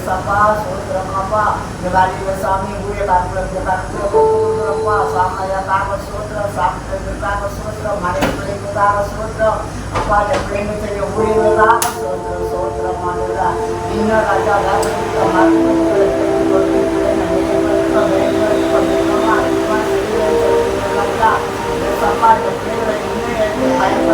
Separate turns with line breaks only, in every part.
Sapa, Sudram apa, Jabali Vesami, Buya Karpura, Karpura, Samaya Kava Sudra, Samaya Kava Sudra, Mare Kava Sudra, apa Japling to your Buya Kava Sudra, Sudra Mandura, Inna Raja Gavita, Sapa, the player in I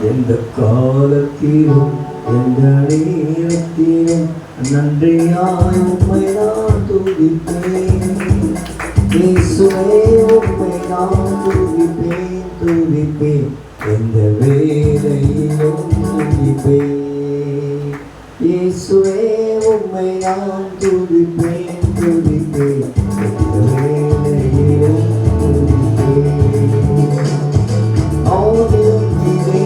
எந்த காலத்திலும் எந்த நேரத்திலும் நன்றியாய் உம்மை நான் துதிப்பேன். இயேசுவே உம்மை நான் துதிப்பேன். எந்த வேளையிலும் துதிப்பேன். இயேசுவே உம்மை நான் துதிப்பேன். எந்த வேளையிலும் துதிப்பேன். ஆதியும் நீரே,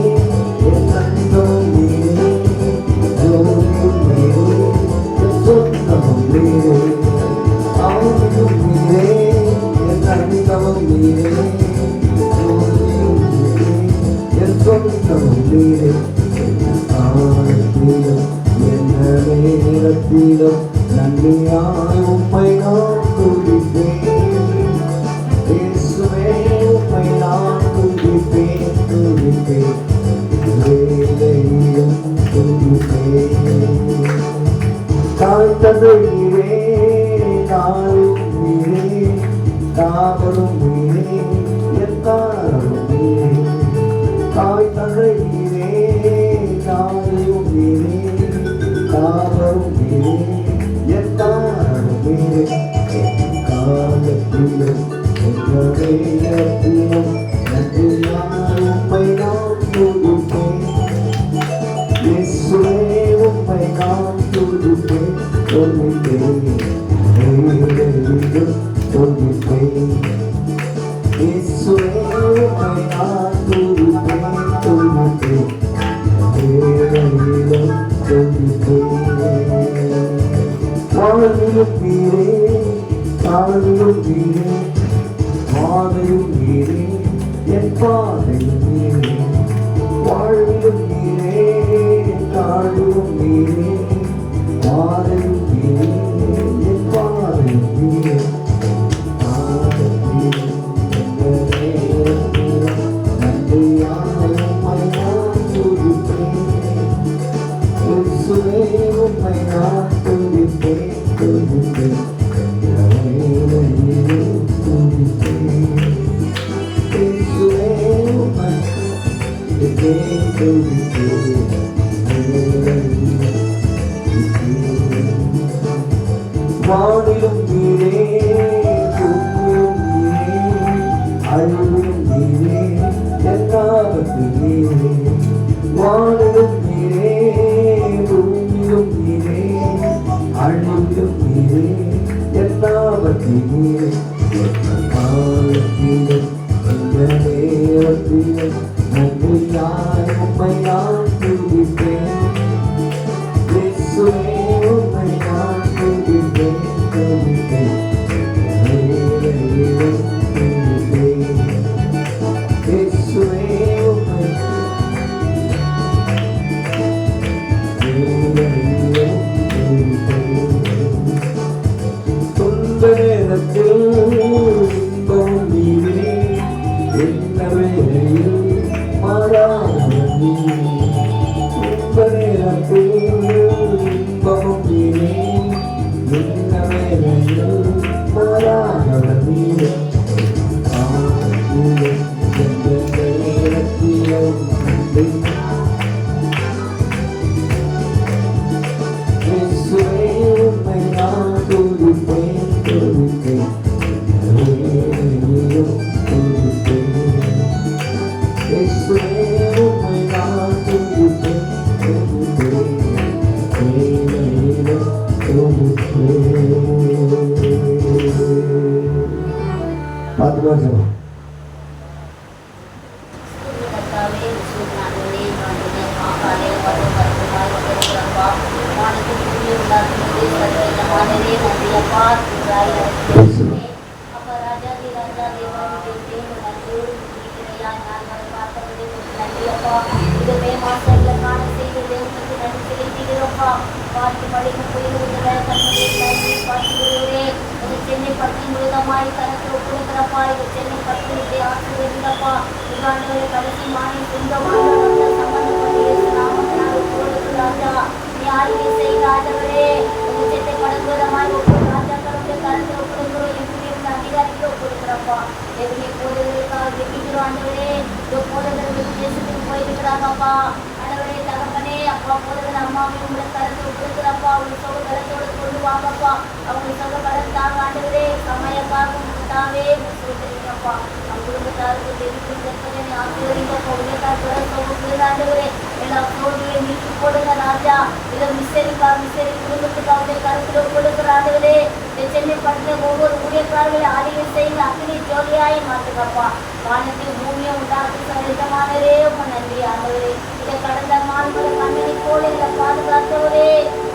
என் அன்பும் நீரே, ஜோதியும் நீரே, என் சொந்தமும் நீரே. ஆதியும் நீரே, என் அன்பும் நீரே, ஜோதியும் நீரே, என் சொந்தமும் நீரே. காலத்திலும் எந்த நேரத்திலும் நன்றியாய் உம்மை நான் துதிப்பேன். இயேசுவே உம்மை நான் துதிப்பேன். வேலையிலும் துதிப்பேன். தாய் தந்தை நீரே, நாளும் நீரே, தாவரும் நீரே, எக்காரும் நீரே. தாய் தந்தை நீரே, நாளும் நீரே, தாவரும் நீரே, எக்காரும் நீரே. காலத்திலும் எந்த நேரத்திலும் நன்றியாய் உம்மை நான் துதிப்பேன். இயேசுவே உம்மை நான் துதிப்பேன். வேலையிலும் துதிப்பேன். இயேசுவே உம்மை நான் துதிப்பேன். வேலையிலும் துதிப்பேன். வாழ்விலும் நீரே, தாழ்விலும் நீரே, பாதையும் நீரே, என் பாதையும் நீரே. வாழ்விலும் நீரே, தாழ்விலும் நீரே, பாதையும் நீரே, என் பாதையும் நீரே. காலத்திலும் எந்த நேரத்திலும் நன்றியாய் உம்மை நான் துதிப்பேன். இயேசுவே உம்மை நான் துதிப்பேன். வேலையிலும் துதிப்பேன். இயேசுவே உம்மை துதிப்பேன். வானிலும் நீரே, பூமியும் நீரே, அழிவிலும் நீரே, எல்லாவற்றும் நீரே. வானிலும் நீரே, பூமியும் நீரே, அழிவிலும் நீரே, எல்லாவற்றும் நீரே. காலத்திலும் எந்த நேரத்திலும் நன்றியாய் உம்மை நான் துதிப்பேன். இயேசுவே உம்மை நான் துதிப்பேன். வேலையிலும் துதிப்பேன். இயேசுவே உம்மை வேலையிலும் துதிப்பேன். துன்ப நேரத்தில் இன்பம் நீரே, என்ன வேளையில் மாறாதவர் நீரே. துன்ப நேரத்தில் இன்பமும் நீரே, என்ன வேளையில் மாறாதவர் நீரே. காலத்திலும் எந்த நேரத்திலும் நன்றி. இயேசுவே உம்மை நான் துதிப்பேன். வேலையிலும் துதிப்பேன். இயேசுவே உம்மை நான் துதிப்பேன். வேலையிலும் துதிப்பேன். பார்த்து பாருங்க.
சென்னை பற்றி முழுதமாய் கணக்கு ஒப்புக்கிறப்பா. இது சென்னை பற்றி ஆசிரியப்பா. இவ்வாண்டு கடைசி மாநில சொந்தமாக சம்பந்தப்பட்ட நாமத்தினால் ராஜா நீ ஆளுகை செய் ராஜாவே. சென்னை படங்குதமாய் ஒவ்வொரு ராஜாக்களுடைய கருத்து ஒப்புக்கிறோம். கர்த்தாவே சொல்றீங்கப்பா குடும்பத்தாருக்கு தெரிவிக்கிற ஆசீர்வதிங்கப்பா உலகத்தார் ஆண்டவரே எல்லா சோதனையை நீக்கி போடுங்க ராஜா. இதை மிஸ்ஸரி குடும்பத்துக்கு அவருடைய கருத்தில் கொடுக்குற ஆண்டவரே சென்னை பட்டின ஒவ்வொரு ஊழியக்காரர்களை ஆளுகை செய்யுங்க. அக்னி ஜோலியாய் மாற்றுங்கப்பா. வானத்தில் பூமியை உண்டாக்கி சலிதமானவரே உங்க நன்றி ஆண்டவரே. இதை கடந்த மாண்புகளை கண்ணனை போல இதை பாதுகாத்தவரே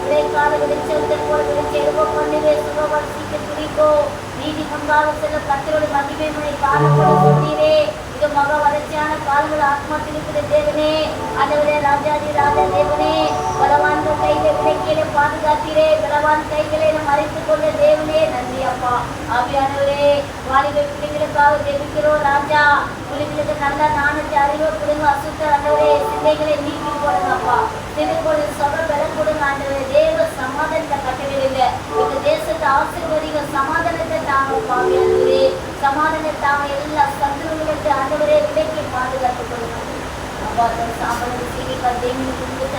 இடைக்கால வெளிச்சத்தை போல வெளிச்ச எழுப்ப பண்ணுவே சுகவரிசிக்க துடிக்கோ நீதி முன்பாக செல்ல கத்தரோட மகிமை முனை காணப்பட சொன்னீரே. இது மக வளர்ச்சியான கால்கள் ஆத்மாத்தில் இருக்கிற தேவனே ஆண்டவரே ராஜாதி ராஜா தேவனே பலவான்கள் கைகளை விலைக்கீழே பாதுகாத்தீரே. பலவான் கைகளை மறைத்துக் கொண்ட தேவனே நன்றி அப்பா. ஆவியானவரே வாலிப பிள்ளைகளுக்காக ஜெபிக்கிறோம் ராஜா. பிள்ளைகளுக்கு நல்ல நாணத்தை அறிவை கொடுங்க. அசுத்த ஆண்டவரே சிந்தைகளை நீக்கி போடுங்கப்பா. திருப்பொழுது சபை பலம் கொடுங்க ஆண்டவரே. தேவ சமாதானத்தை கட்டளையிடுங்க. இந்த தேசத்தை ஆசீர்வதிங்க. சமாதானத்தை தாங்க ஆவியானவரே. சமாதானத்தை தாங்க. எல்லா சத்துருகளுக்கு ஆண்டவரே விலைக்கு பாதுகாத்துக் கொடுங்க அப்பா. சாம்பல் சீனிக்கால் தேவனி குடும்பத்தை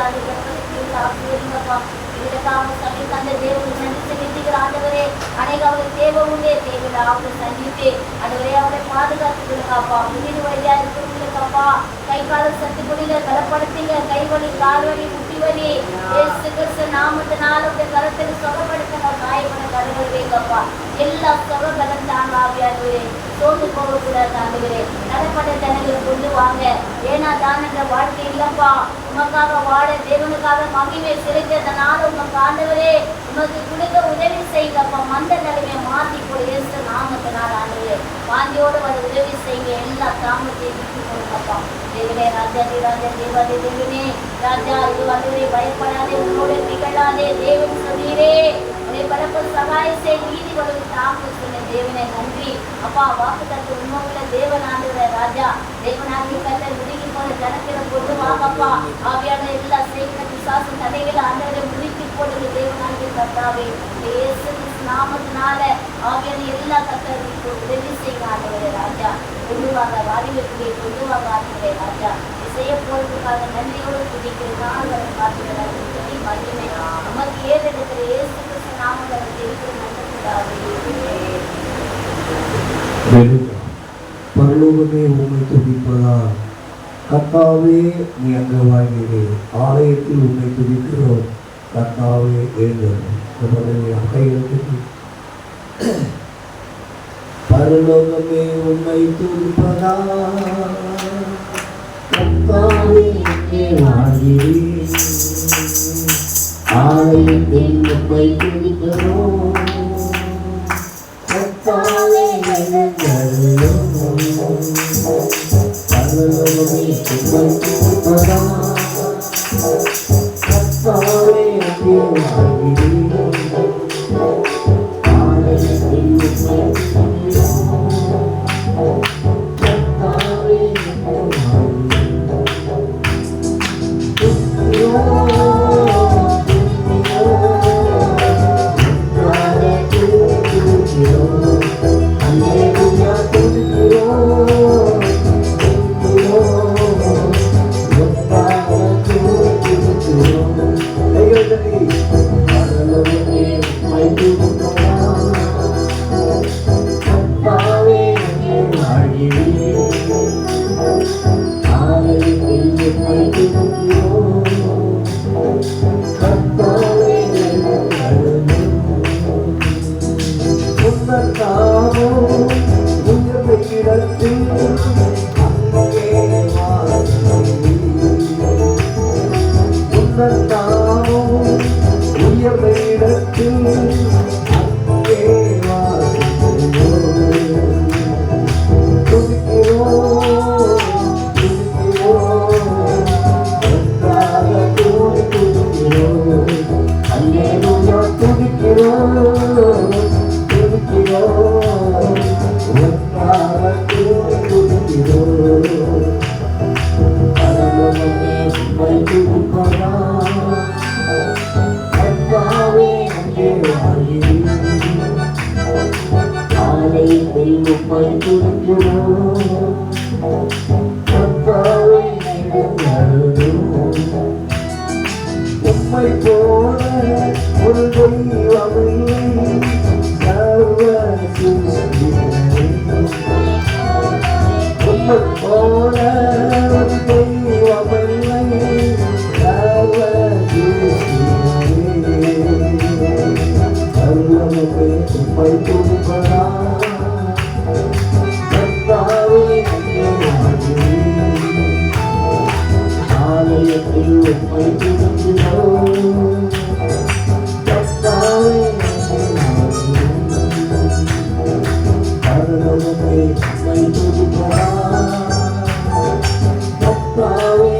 ஆசீர்வதிங்கப்பா. இதற்காக சபை தந்த தேவனுக்கு நன்றி செலுத்துகிற ஆண்டவரே. அனைவரை தேவனுடைய தேவையில்லை அவரை சந்தித்து ஆண்டவரே அவரை பாதுகாத்துக் கொடுங்கப்பா. முதிர் வழியா இருக்கிறவங்களுக்கப்பா கை கால சத்து குடிங்க பலப்படுத்துங்க. கைவலி கால்வலி முட்டி வலி இயேசு கிறிஸ்து நாமத்தினால உடைய கருத்துக்கு சுகப்படுத்துங்க. காயப்பட கருங்கள் வைங்கப்பா. எல்லா சுகபலம் தாங்க ஆவியானவரே. சோர்ந்து போகக்கூடாது ஆண்டவரே. நடப்பட்ட ஜனங்களை கொண்டு வாங்க. ஏன்னா தான் என்ற வாழ்க்கை இல்லப்பா. உமக்காக வாழ தேவனுக்காக மகிமை செலுத்ததனால உமக்கு ஆண்டவரே உமக்கு கொடுக்க உதவி செய்யுங்கப்பா. மந்த நிலைமையை மாற்றி போய் இயேசு நாமத்தினால ஆண்டவரே வாந்தியோடு வர உதவி செய்யுங்க. எல்லா தாமத்தையும் விட்டு கொடுங்கப்பா. தேவனே ராஜாதி ராஜா தேவாதி தேவனே ராஜா இது ஆண்டவரே பயப்படாதே உன்னோட திகழாதே தேவன் சொன்னீரே. பலப்ப சகாய செய் நீதி வளர்ந்து தாக்கு சொன்ன தேவனே நன்றி அப்பா. வாக்கு தத்து உண்மையுள்ள தேவனாண்டவரே ராஜா. தேவனாகி கல்ல முதுகி போன ஜனத்தில கொண்டு வாங்கப்பா. ஆவியான எல்லா செய்கிற பிசாசு தடைகளை ஆண்டவரை முதுக்கி போடுங்க தேவனாகி கர்த்தாவே. இயேசு நாமத்தினால ஆவியான எல்லா கத்தர்களுக்கு உதவி செய்யுங்க ஆண்டவரே ராஜா. கொண்டு வாங்க வாலிபத்திலே கொண்டு வாங்க ஆண்டவரே ராஜா. செய்ய போறதுக்காக நன்றியோடு துதிக்கிறதுனால வரை பார்த்துக்கிறாங்க மகிமை நமக்கு ஏறெடுக்கிற இயேசு கிறிஸ்து நாமங்களை தெரிவிக்கிற நன்றி.
பரலோகமே உண்மை துதிப்பதா கர்த்தாவே நீ அங்கு வாழ்கிறே. ஆலயத்தில் உண்மை துதிக்கிறோம் கர்த்தாவே எழுந்தது கையெழுத்து. பரலோகமே உண்மை துதிப்பதா கர்த்தாவே இங்கே வாழ்கிறே. ஆலயத்தில் உண்மை துதிக்கிறோம் கர்த்தாவே எழுந்தருளும். பரலோகமே உண்மை துதிப்பதா கர்த்தாவே இங்கே வாழ்கிறே. ஆலயத்தில் உண்மை துதிக்கிறோம் கர்த்தாவே இங்கே உம்மை போல ஒரு தெய்வமில்லை சர்வ சிருஷ்டிகரே. உம்மை துதிக்கிறோம். கர்த்தாவே பரலோகமே உம்மை துதிக்கிறோம். கர்த்தாவே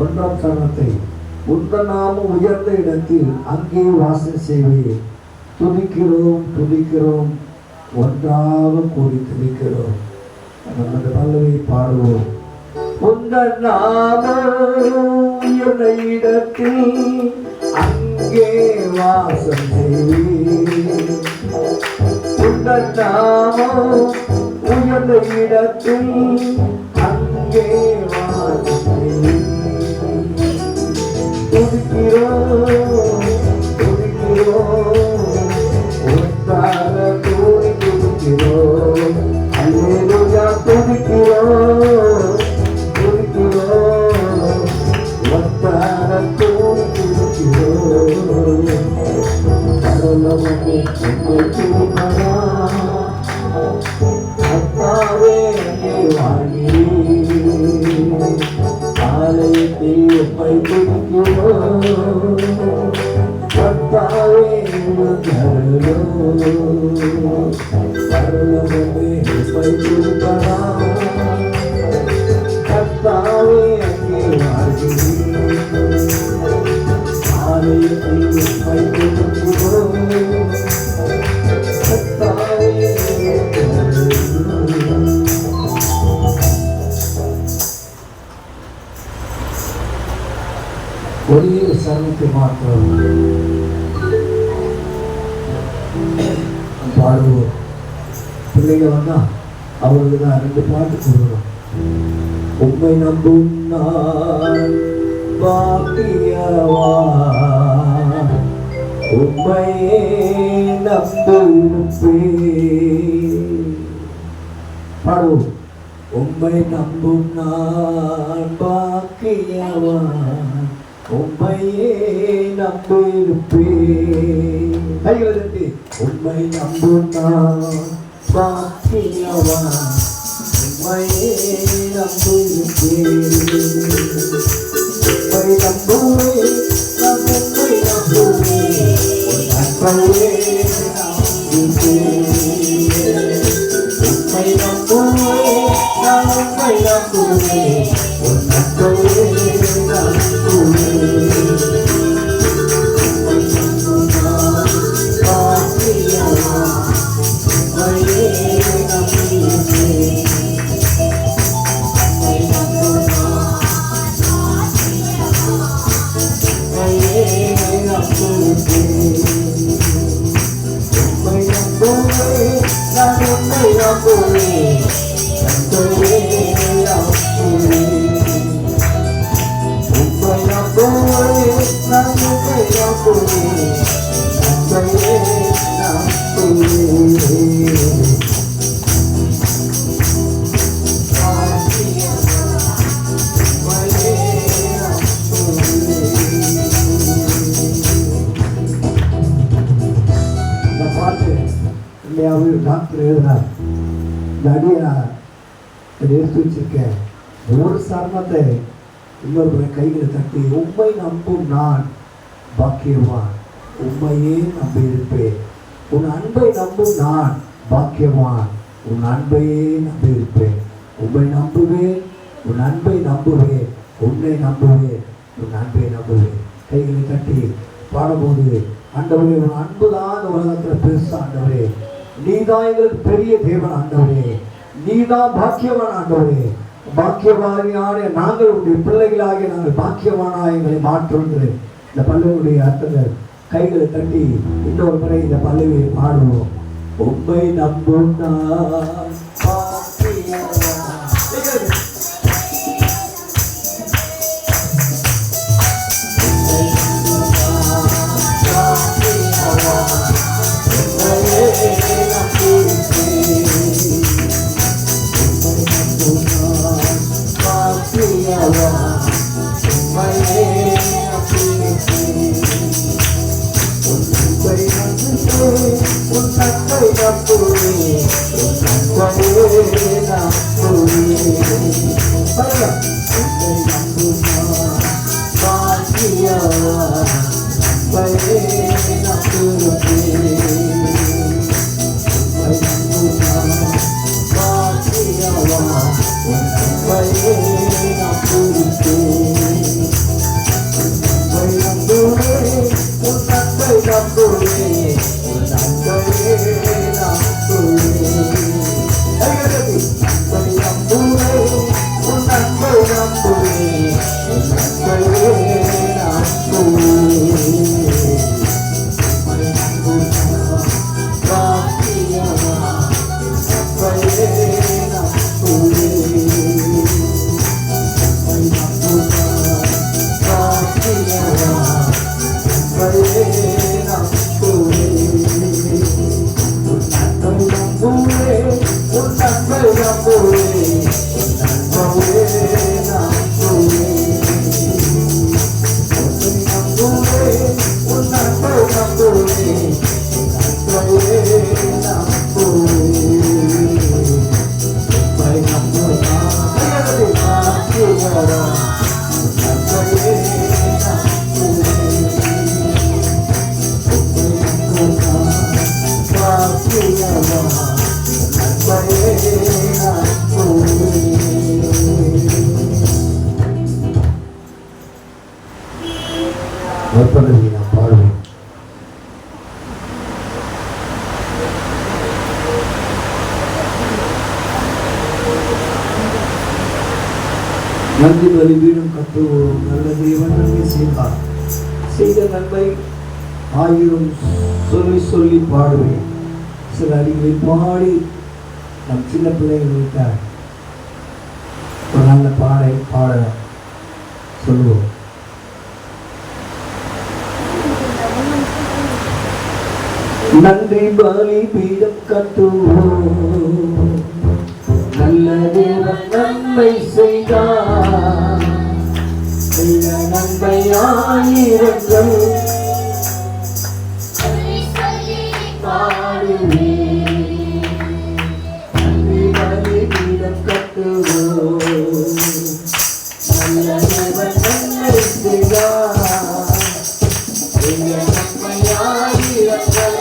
ஒன்றாம் சரணத்தை உங்கள் நாமம் உயர்ந்த இடத்தில் அங்கே வாசம் செய்வே. துதிக்கிறோம் துதிக்கிறோம் ஒன்றாக கூடி துதிக்கிறோம். அந்த பல்லவி பாடுவோம். உங்கள் நாமம் உயர்ந்த இடத்தில் அங்கே வாசம் செய்வே. உங்கள் நாமம் உயர்ந்த இடத்தில் அங்கே வாசம் செய்வே. துதிக்கிறோம் துதிக்கிறோம் ஒன்றாக கூடி துதிக்கிறோம். அல்லேலூயா துதிக்கிறோம் துதிக்கிறோம் ஒன்றாக கூடி துதிக்கிறோம். பரலோகமே உம்மை துதிக்கிறோம். கர்த்தாவே வாழ்கிறீர். ஆலயத்தில் உம்மை துதிக்கிறோம். கர்த்தாவே பரலோகமே உம்மை துதிக்கிறோம். கர்த்தாவே அங்கே வாழ்கிறீர். ஆலயத்தில் உம்மை துதிக்கிறோம். கர்த்தாவே ஒரே சரணத்தை மாத்திரம் பாடுவோம். பிள்ளைங்க வந்தா அவர்களுக்கு தான் 2 பாட்டு சொல்லுவோம். உம்மை நம்பும் நான் பாக்கியவான், உம்மையே நம்புவேன். பாடுவோம். உம்மை நம்பும் நான் பாக்கியவான், உம்மையே நம்பியிருப்பேன். கைகளை தட்டி உம்மை நம்பும் நான் பாக்கியவான், உம்மையே நம்பியிருப்பேன். உம்மை நம்புவேன், நான் உம்மை நம்புவேன், உன் அன்பையே நம்புவேன். உம்மை நம்புவேன், நான் உம்மை நம்புவேன், உன் அன்பையே டாக்டர் எழுதினார். எடுத்து வச்சிருக்கேன். ஒரு சரணத்தை இன்னொரு கைகளை தட்டி உம்மை நம்பும் நான் பாக்கியவான், உம்மையே நம்பியிருப்பேன். உன் அன்பை நம்பும் நான் பாக்கியவான். உன் அன்பையே நம்பியிருப்பேன். உம்மை நம்புவேன், உன் அன்பை நம்புவேன், உன்னை நம்புவேன், உன் அன்பை நம்புவேன். கைகளை கட்டி பாடும்போது, ஆண்டவரே உன் அன்புதான் உலகத்தில் பெருசு. ஆண்டவரே நீதான் எங்களுக்கு பெரிய தேவன். ஆண்டவரே நீதான் பாக்கியவான். ஆண்டவரே பாக்கியவானியான நாங்கள் உடைய பிள்ளைகளாகிய நாங்கள் பாக்கியவானாக எங்களை மாற்றுவது. இந்த பல்லவியுடைய அர்த்தங்கள் கைகளை தட்டி இன்னொரு முறை இந்த பல்லவியை பாடுவோம். உம்மை நம்பும் நான் பாக்கியவான். நன்றி பலிபீடம் கட்டுவோம். நல்ல தேவன் நன்மை செய்தார். செய்த நன்மை ஆயிரம் சொல்லி சொல்லி பாடுவேன். சில அடிகளை பாடி நம் சின்ன பிள்ளைகள் ஒரு நல்ல பாட சொல்லுவோம். நன்றி பலிபீடம் கட்டுவோம். நல்ல தேவன் நன்மை செய்தார். செய்த நன்மை ஆயிரங்கள் பாடுவேன். நன்றி பலிபீடம் கட்டுவோம். நல்ல தேவன் நன்மை செய்தார். செய்த நன்மை ஆயிரங்கள்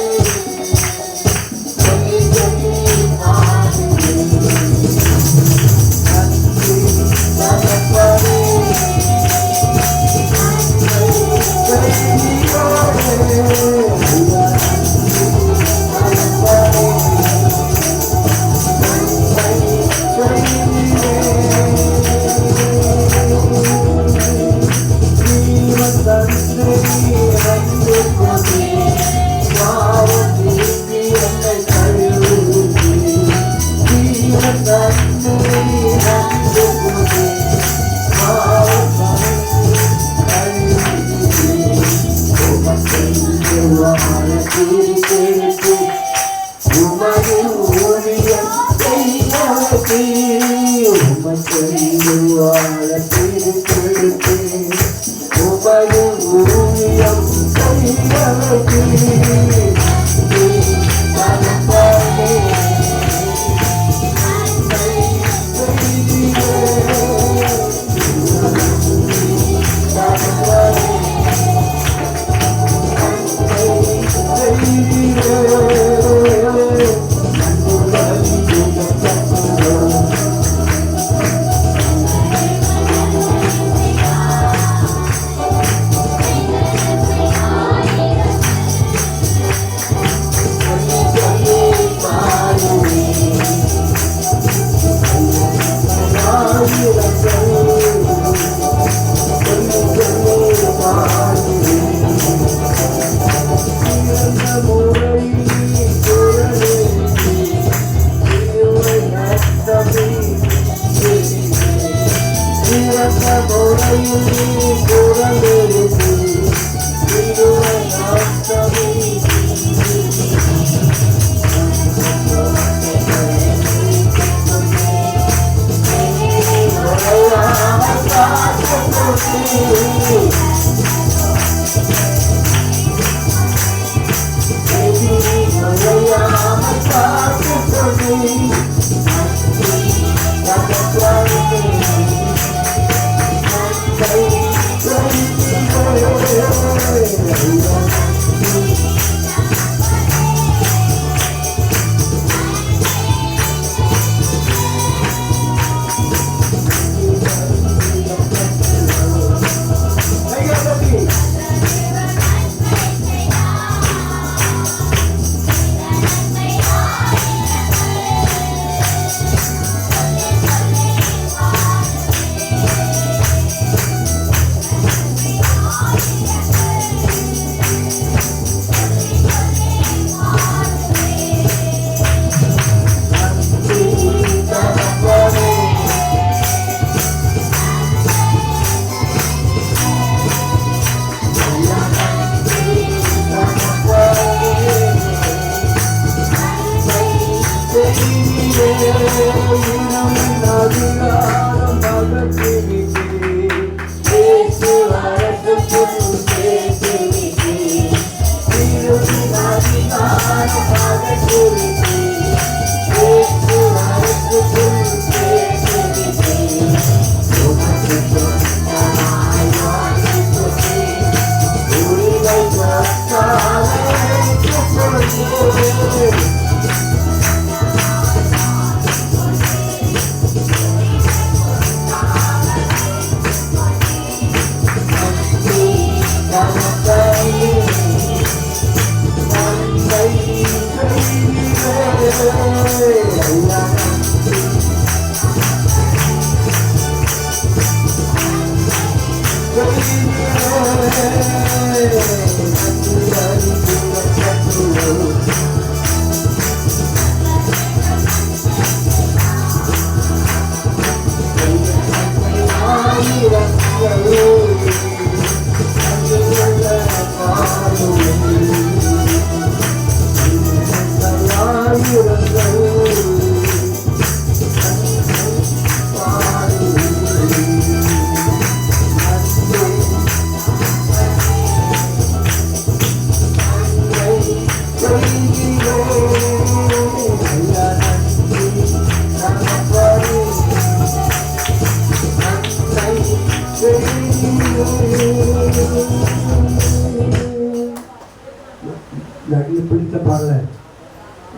பிடித்த பாடல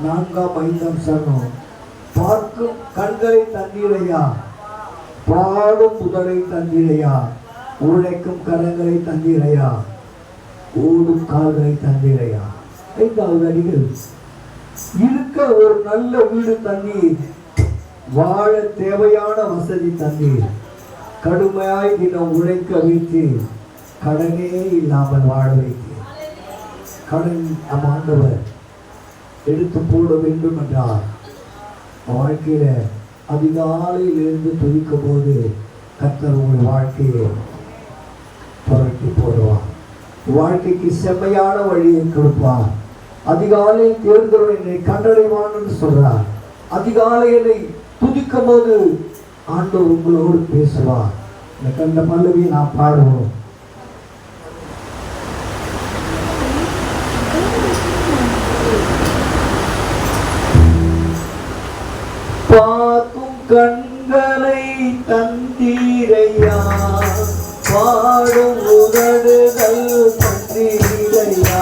4ஆம் 5ஆம் சரணம். பார்க்கும் கண்களை தந்தீரையா, பாடும் முதலை தந்தீரையா, உழைக்கும் கரங்களை தந்தீரையா, ஓடும் கால்களை தந்தீரையா. 5வது அடிகள் இருக்க ஒரு நல்ல வீடு தந்தீர், வாழ தேவையான வசதி தந்தீர், கடுமையாய் தினம் உழைக்க வைத்து கடனே இல்லாமல் வாழ வைத்தீர். கடன் நம் ஆண்டவர் எடுத்து போட வேண்டும் என்றார். வாழ்க்கையில அதிகாலையிலிருந்து துதிக்கும் போது கர்த்தர் உங்கள் வாழ்க்கையை புரட்டி போடுவார். வாழ்க்கைக்கு செம்மையான வழியை கொடுப்பார். அதிகாலையில் தேர்ந்தவன் என்னை கண்டடைவான் என்று சொல்றார். அதிகாலையிலை துதிக்கும் போது ஆண்டவர் உங்களோடு பேசுவார். இந்த கண்ட பல்லவி நாம் பாடுவோம். பார்க்கும் கண்களை தந்தீரையா, பாடும் உதடுகள் தந்தீரையா.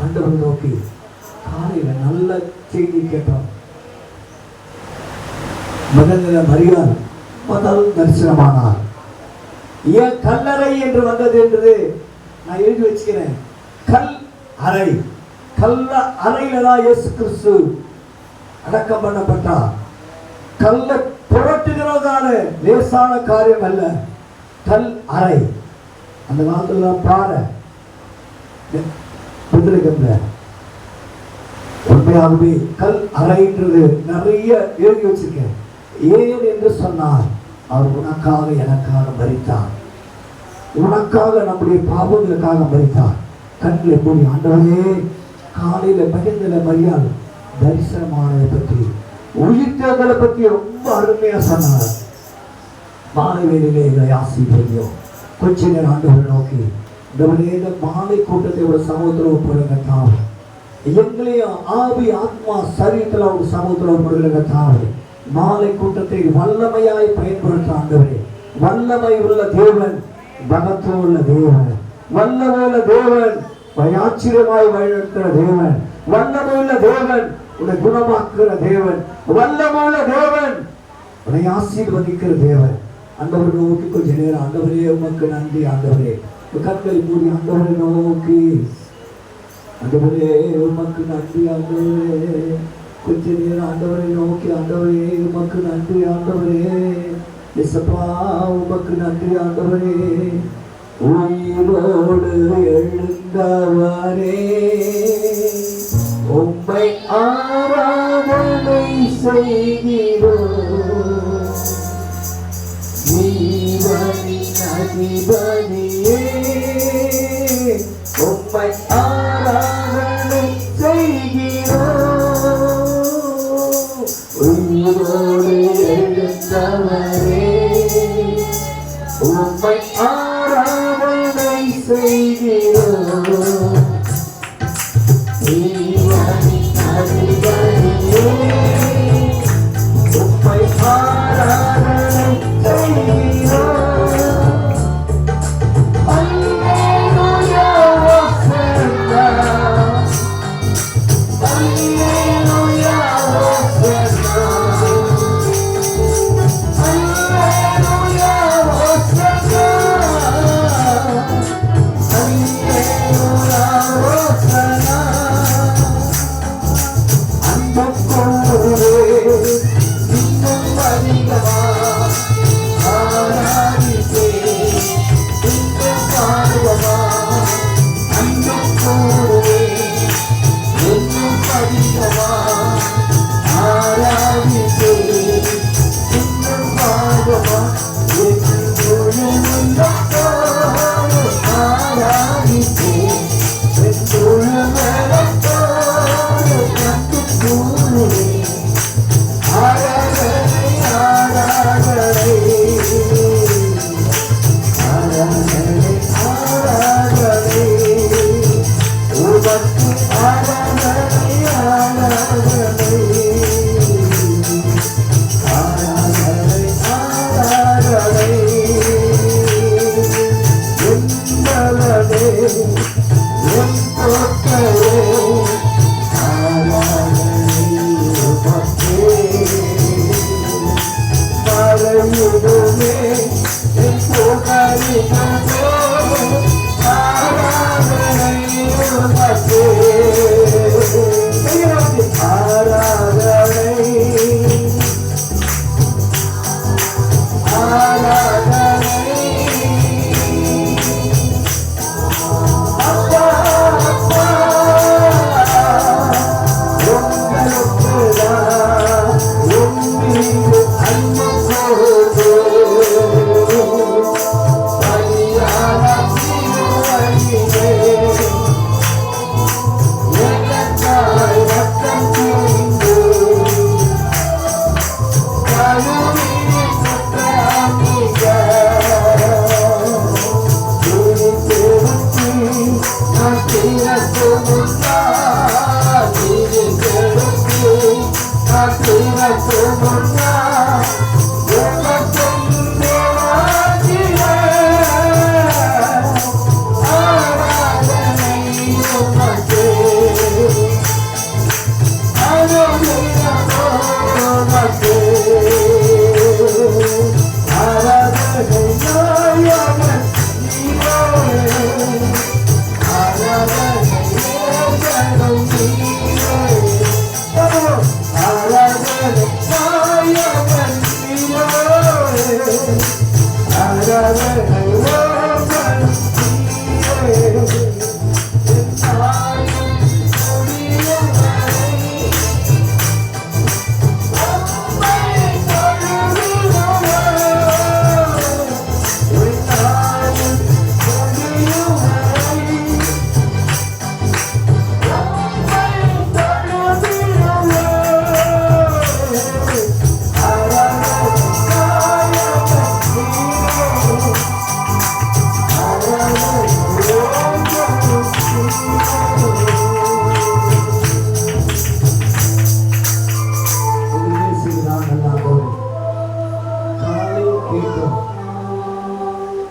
ஆண்டவரை நோக்கி காலையில நல்ல செய்தி கேட்டோம். மகன்ல மரியாள் முதல் தரிசனமானார். ஏன் கல்லறை என்று வந்தது என்று நான் எழுதி வச்சுக்கிறேன். கல் அறை, கல்ல அறையில தான் இயேசு கிறிஸ்து அடக்கம் பண்ணப்பட்டார். கல்லை புரட்டுகிறதான லேசான காரியம் அல்ல. கல் அறை அந்த காலத்துல பாறை உண்மையாகவே கல் அறைன்றது நிறைய எழுதி வச்சிருக்கேன். ஏன் என்று சொன்னார், அவர் உனக்காக எனக்காக மரித்தார், உனக்காக நம்முடைய பாவங்களுக்காக மரித்தார். கண்களை மூடி ஆண்டவரே காலையில மகிழ்ந்தல மரியாள் தரிசனமானதை பற்றி உயிர்த்தங்களை பற்றி ரொம்ப அருமையா சொன்னார். மாலை வேலையிலே எங்களை ஆசீர்வதியும். கொஞ்ச நேரம் ஆண்டவரை நோக்கி இந்த மாலை கூட்டத்தை ஒரு சமூகத்தில் ஒப்புடுங்க தாவே. எங்களையும் ஆவி ஆத்மா சரீரத்தில் ஒரு சமூகத்தில் ஒப்புடுங்க தாவே. மாலை கூட்டத்தை வல்லமையாய் பயன்படுத்த ஆண்டவரே. வல்லமை உள்ள தேவன், பலத்தோடு உள்ள தேவன், வல்லமை உள்ள தேவன், ஆச்சரியமாய் வழிநடத்துகிற தேவன், வல்லமை உள்ள தேவன், உன்னை குணமாக்குகிற தேவன், வல்லமை உள்ள தேவன், உன்னை ஆசீர்வதிக்கிற தேவன். ஆண்டவரை நோக்கி கொஞ்ச நேரம் ஆண்டவரே உமக்கு நன்றி. ஆண்டவரே கண்களை மூடி ஆண்டவரை நோக்கி ஆண்டவரே உமக்கு நன்றி. ஆண்டவரே கொஞ்ச நேரம் ஆண்டவரை நோக்கி ஆண்டவரே உமக்கு நன்றி. ஆண்டவரே இயேசுப்பா உமக்கு நன்றி. ஆண்டவரே உயிரோடு எழுந்தவரே உம்மை ஆராதனை செய்கிறோம். ஜீவனின் அதிபதியே உம்மை ஆராதனை செய்கிறோம். உயிரோடு எழுந்தவரே உம்மை ஆராதனை செய்கிறோம். ஜீவனின் அதிபதியே உம்மை ஆராதனை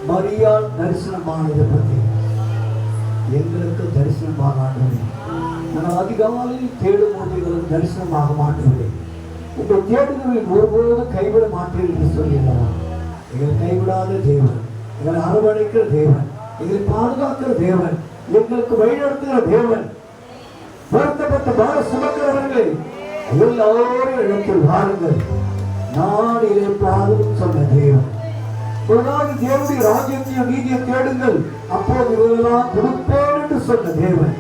மரியாள் தரிசனமானதை பற்றி எங்களுக்கு தரிசனமாக ஆண்டவரே. நாங்கள் அதிகாலையில் தேடும் போது எங்களுக்கு தரிசனமாக மாட்டவில்லை. உங்கள் தேடுதலில் ஒருபோதும் கைவிட மாட்டேன் என்று சொல்லிடலாம். எங்களை கைவிடாத தேவன், எங்களை அரவணைக்கிற தேவன், எங்களை பாதுகாக்கிற தேவன், எங்களுக்கு வழிநடத்துகிற தேவன். வருத்தப்பட்ட பார சுமக்கிறவர்களே எல்லாரும் இடத்தில் வாருங்கள், நான் இதை பாதுகாப்பு சொன்ன தேவன். ஒரு நாள் தேவனுடைய ராஜ்யத்தையும் நீதியை தேடுங்கள், அப்போது இவர்களெல்லாம் கொடுப்பேன் என்று சொன்ன தேவன்.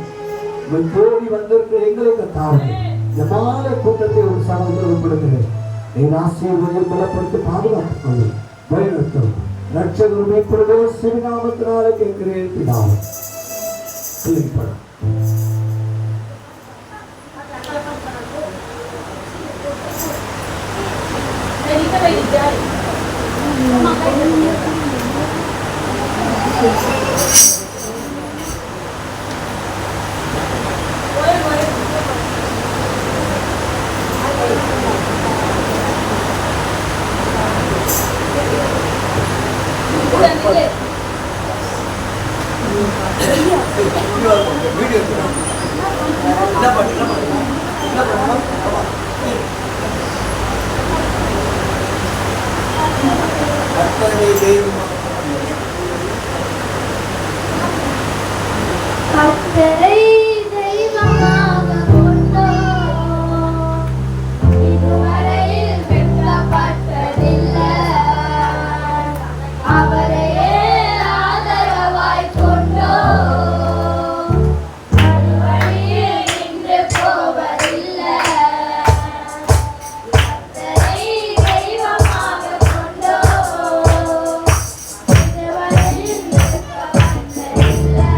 இவன் தேடி வந்திருக்கிற எங்களுக்கு தாழ்வு இந்த மாலை கூட்டத்தை ஒரு சமத்தில் உட்படுத்துகிறேன். என் ஆசையை பலப்படுத்தி பாதுகாத்துக் கொள்ளும், வழிநடத்தும். ரட்சகர் மேற்படுவோ சிறுநாமத்தினால கேட்கிறேன் பிதாவே. படம்
கர்த்தரை தெய்வமாக கொண்டோம், இதுவரையில் வெட்கப்பட்டதில்லை. அவரையே ஆதரவாய் கொண்டோம், மறுவழியில் நின்று போவதில்லை. கர்த்தரை தெய்வமாக கொண்டோம், இதுவரையில் வெட்கப்பட்டதில்லை.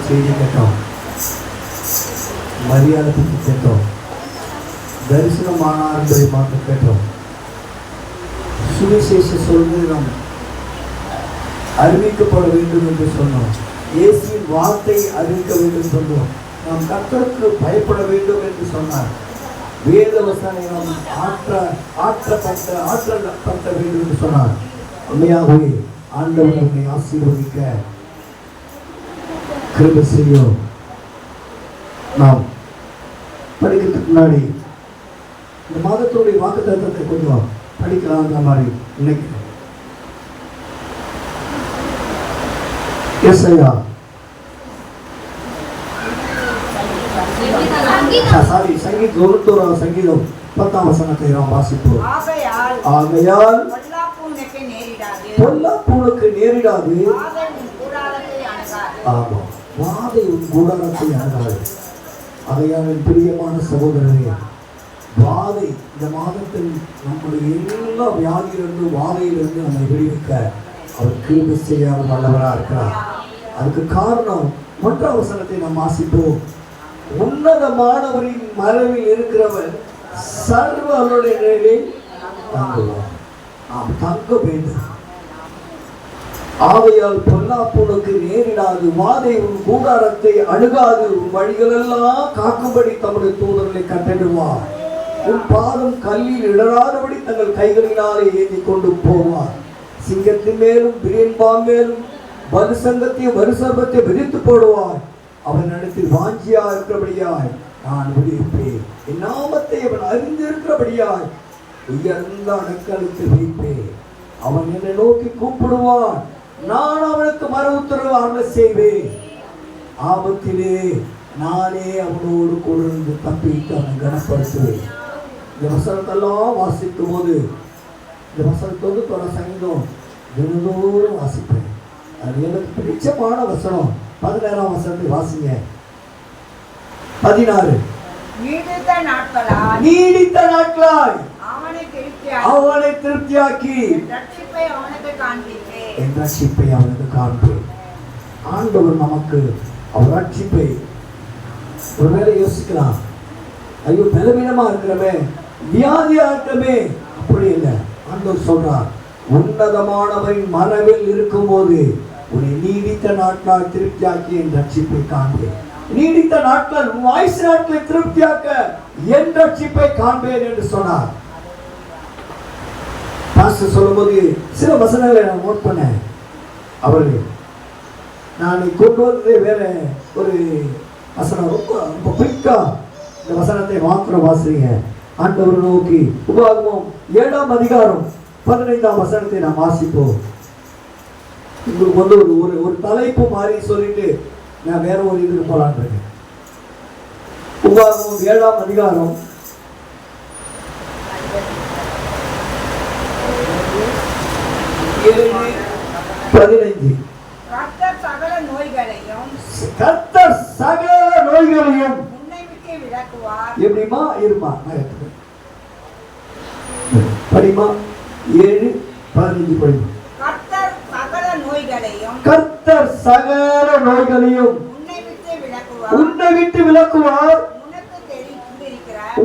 செய்தி கேட்டோம், மரியாதை பற்றி கேட்டோம், தரிசனமானார் என்பதை பார்த்து கேட்டோம். சுவிசேஷ சொல்வது நாம் அறிவிக்கப்பட வேண்டும் என்று சொன்னோம். இயேசுவின் வார்த்தை அறிவிக்க வேண்டும் சொன்னோம். நாம் கர்த்தருக்கு பயப்பட வேண்டும் என்று சொன்னார். வேத வசனம் நாம் ஆற்றப்பட்ட வேண்டும் என்று சொன்னார். உண்மையாகவே ஆண்டவர் நம்மை ஆசீர்வதிக்க கிருபை செய்யும். நாம் படிக்கிறதுக்கு முன்னாடி இந்த மாதத்துடைய வாக்குத்தத்தத்தை கொஞ்சம் படிக்கலாம்ன்ற மாதிரி நினைக்கிறேன். ஏசாயா சங்கீதம் 91 சங்கீதம் 10 வசனத்தை நாம் வாசிப்போம். ஆகையால் பொல்லாப்புனக்கு நேரிடாது, ஆமா, வாதை உன் கூடாரத்தை அணுகாது. ஆகையால் பிரியமான சகோதரரே, வாதை இந்த மாதத்தில் நம்முடைய எல்லா வியாதியிலிருந்து வாதையிலிருந்து நம்மை விடுவிக்க அவர் கிருபை செய்ய வல்லவராக இருக்கிறார். அதுக்கு காரணம் மற்ற வசனத்தை நாம் வாசிப்போம். உன்னதமானவரின் மறைவில் இருக்கிறவர் சர்வ அவருடைய நிலையில் தங்குவார். நாம் தங்க வேண்டும். ஆகையால் பொல்லாப்புனக்கு நேரிடாது, வாதை உன் கூடாரத்தை அணுகாது, உன் வழிகளெல்லாம் காக்கும்படி தம்முடைய தூதர்களை கட்டிடுவார். உன் பாதம் கல்லில் இடராதபடி தங்கள் கைகளினாலே ஏந்தி கொண்டு போவார். சிங்கத்தின் மேலும் பிரியன்பான் மேலும் வருசங்கத்தையும் வருசர்பத்தை விரித்து போடுவார். அவன் இடத்தில் வாஞ்சியா இருக்கிறபடியாய் நான் விடுவிப்பேன். என் நாமத்தை அவன் அறிந்திருக்கிறபடியாய் உயர்ந்த அடக்கலுக்கு வைப்பேன். அவன் என்னை நோக்கி கூப்பிடுவான், நான் அவனுக்கு மறு உத்தரவு செய்வேன். ஆபத்திலே நானே அவனோடு கொண்டு தப்பித்து அவனை கனப்படுத்துவேன். இந்த வசனத்தெல்லாம் வாசிக்கும் போது இந்த வசனத்தோடு தொட சங்கீதம் தினந்தோறும் வாசிப்பேன். அது எனக்கு பிடிச்சமான வசனம். 16 வசனத்தை வாசிங்க. 16 நீடித்த நாட்களாய் அவனை திருப்தியாக்கி என் ரட்சிப்பை அவனுக்கு காண்பேன். ஆண்டவர் நமக்கு அவர் ரட்சிப்பை. ஒருவேளை யோசிக்கலாம், ஐயோ பலவீனமா இருக்கிறமே, வியாதியா இருக்கிறமே. அப்படி இல்லை. ஆண்டவர் சொல்றார், உன்னதமானவரின் மனவில் இருக்கும் போது உன்னை நீடித்த நாட்களால் திருப்தியாக்கி என் ரட்சிப்பை காண்பேன். நீடித்த நாட்கள் ஆயுசு நாட்களை திருப்தியாக்க என் ரட்சிப்பை காண்பேன் என்று சொன்னார். பாஸ்டர் சொல்லும்போது சில வசனங்களை நான் நோட் பண்ணேன். அவர்கள் நான் கொண்டு வந்ததே வேற ஒரு வசனம். ரொம்ப குயிக்கா இந்த வசனத்தை மாத்திரம் வாசிங்க. ஆண்டவர் நோக்கி உபாகமம் 7ஆம் அதிகாரம் 15ஆம் வசனத்தை நாம் வாசிப்போம். உங்களுக்கு வந்து ஒரு தலைப்பு மாதிரி சொல்லிட்டு நான் வேற ஒரு இதுக்கு போலான் இருக்கேன். உபாகமம் 7ஆம் அதிகாரம் 7:15.
கர்த்தர் சகல நோய்களையும் உன்னை விட்டு விலக்குவார்.
எப்படிமா இருமா படிமா 7:15 படிமா. கர்த்தர் சகல நோய்களையும் உன்னை விட்டு விலக்குவார்.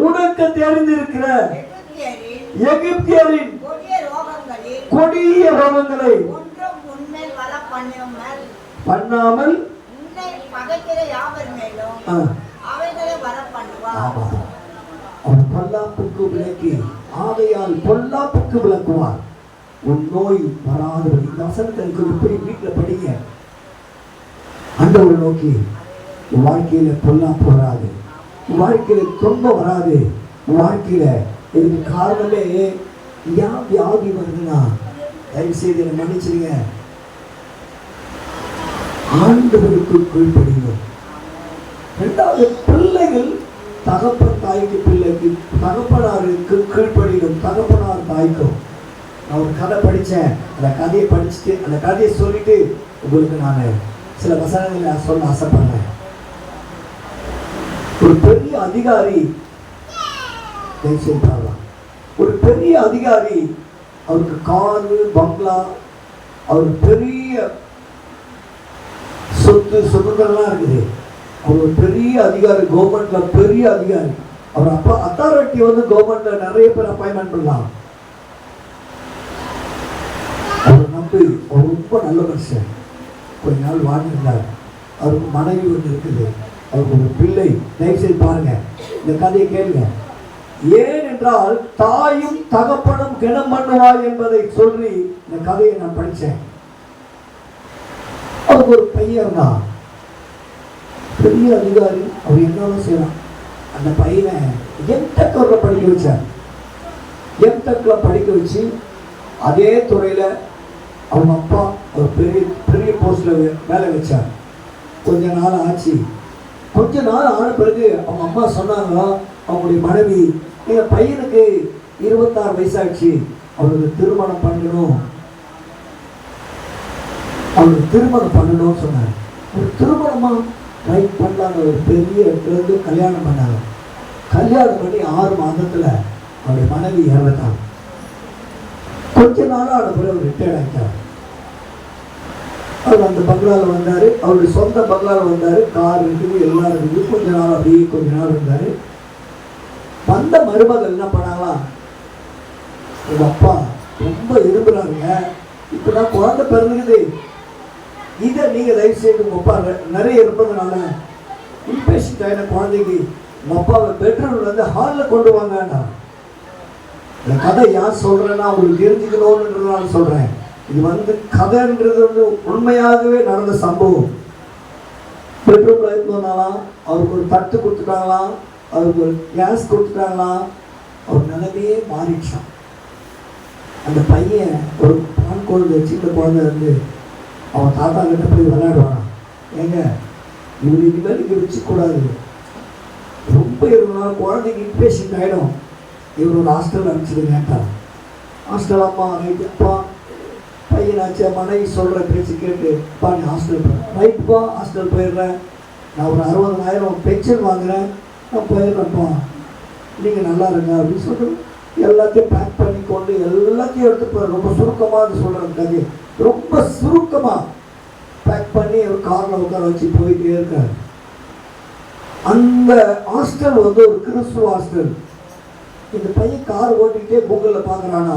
உனக்கு தெரிந்திருக்கிற எகிப்தியரின் கொடிய ரோகங்களை பண்ணாமல் அவன் பொல்லாப்புக்கு விலக்கி, ஆகையால் பொல்லாப்புக்கு விலக்குவார், உன் நோய் வராதபடி. இந்த வசனத்தை எப்படி வீட்டில் படிங்க. ஆண்டவரை நோக்கி, உன் வாழ்க்கையில பொல்லாப்பு வராது, உன் வாழ்க்கையில துன்பம் வராது. உன் வாழ்க்கையில இதுக்கு காரணமே ஏன் வியாதி வருதுன்னா, தயவு செய்து என்னை மன்னிச்சிருங்க, ஆண்டவருக்கு கீழ்ப்படியும். இரண்டாவது, பிள்ளைகள் தகப்பன் தாய்க்கு பிள்ளைக்கு தகப்பனாருக்கு கீழ்ப்படியும். தகப்பனார் தாய்க்கும். நான் ஒரு கதை படித்தேன். அந்த கதையை படிச்சுட்டு அந்த கதையை சொல்லிட்டு உங்களுக்கு நான் சில வசனங்களை சொல்ல ஆசைப்படுறேன். ஒரு பெரிய அதிகாரி, ஒரு பெரிய அதிகாரி, அவருக்கு காரு பங்களா, அவர் பெரிய சொத்து சுதந்திரம்லாம் இருக்குது. அவர் ஒரு பெரிய அதிகாரி, கவர்மெண்ட்ல பெரிய அதிகாரி. அவர் அப்பா அத்தாரிட்டி வந்து கவர்மெண்ட்ல நிறைய பேர் அப்பாயின்மெண்ட் பண்ணலாம். அவர் நம்பி அவர் ரொம்ப நல்ல மனுஷன். கொஞ்ச நாள் வாழ்ந்திருந்தார். அவருக்கு மனைவி ஒன்று இருக்குது, அவருக்கு ஒரு பிள்ளை. தயவுசெய்து பாருங்க, இந்த கதையை கேளுங்க. ஏன் என்றால் தாயும் தகப்பனும் கிணம் பண்ணுவாய் என்பதை சொல்லி இந்த கதையை நான் படித்தேன். அவருக்கு ஒரு பையன் தான், பெரிய அதிகாரி. அவர் என்ன செய்யலாம், அந்த பையனை எம்டெக்ல படிக்க வச்சார். எம்டெக்ல படிக்க வச்சு அதே துறையில் அவங்க அப்பா ஒரு பெரிய பெரிய போஸ்ட்ல வேலை வச்சார். கொஞ்ச நாள் ஆச்சு. கொஞ்ச நாள் ஆன பிறகு அவங்க அம்மா சொன்னாங்க, அவங்களுடைய மனைவி, எங்கள் பையனுக்கு 26 வயசாச்சு, அவருக்கு திருமணம் பண்ணணும், அவருக்கு திருமணம் பண்ணணும்னு சொன்னாங்க. ஒரு திருமணமா ரைட் பண்ணாங்க. ஒரு பெரிய இடத்துல கல்யாணம் பண்ணாங்க. கல்யாணம் பண்ணி 6 மாதத்துல அவருடைய மனைவி இறந்துட்டாங்க. கொஞ்ச நாள் ஆன பிறகு ரிட்டையர்ட் ஆகிட்டார். அவர் அந்த பங்களாவில் வந்தார், அவருடைய சொந்த பங்களாவில் வந்தார். கார் இருக்குது, எல்லாம் இருக்குது. கொஞ்ச நாள் அப்படியே கொஞ்ச நாள் இருந்தார். வந்த மருமகள் என்ன பண்ணாங்களா, உங்க அப்பா ரொம்ப விரும்புகிறாங்க, இப்போ தான் குழந்தை பிறந்துக்குது, இதை நீங்கள் தயவு செய்து உங்கள் அப்பா நிறைய இருப்பதுனால இன்பேஷண்ட் ஆகின குழந்தைக்கு உங்கள் அப்பாவை பெட்ரூம்ல வந்து ஹாலில் கொண்டு வாங்கண்ணா. இந்த கதை யார் சொல்கிறேன்னா உங்களுக்கு தெரிஞ்சுக்கணும்ன்றதுனால சொல்கிறேன். இது வந்து கதைன்றது வந்து உண்மையாகவே நடந்த சம்பவம். பெட்ரூம்ல இருந்தோம்னாலாம் அவருக்கு ஒரு தட்டு கொடுத்துட்டாங்களாம், அவருக்கு ஒரு கேஸ் கொடுத்துட்டாங்களாம். அவர் நிலைமையே மாறிடுச்சான். அந்த பையன் ஒரு ஆண் குழந்தை, சின்ன குழந்தை இருந்து அவன் தாத்தா கிட்ட போய் விளையாடுவானா, ஏங்க இவர் இனிமேல் இங்கே வச்சுக்கூடாது, ரொம்ப இருந்தாலும் குழந்தைக்கு இன்பேஷண்ட் ஆகிடும், இவர் ஒரு ஹாஸ்டல் அனுப்பிச்சிடுங்கட்டான். ஹாஸ்டல் அம்மா ரைட்டு அப்பா, பையனாச்சு மனைவி சொல்கிற பேச்சு கேட்டு அப்பா நீ ஹாஸ்டல் போகிறேன், ரைட்டுப்பா ஹாஸ்டல் போயிடுறேன், நான் ஒரு 60,000 பென்ஷன் வாங்குகிறேன், நான் போயிடுறேன்ப்பா, நீங்கள் நல்லா இருங்க அப்படின்னு சொல்லிட்டு எல்லாத்தையும் பேக் பண்ணி கொண்டு எல்லாத்தையும் எடுத்து போய் ரொம்ப சுருக்கமாக அது சொல்கிறேன் கதை. ரொம்ப சுருக்கமாக பேக் பண்ணி ஒரு காரில் உட்கார வச்சு போயிட்டே இருக்காரு. அந்த ஹாஸ்டல் வந்து ஒரு கிறிஸ்துவ ஹாஸ்டல். இந்த பையன் கார் ஓட்டிக்கிட்டே கூகுளில் பார்க்குறானா,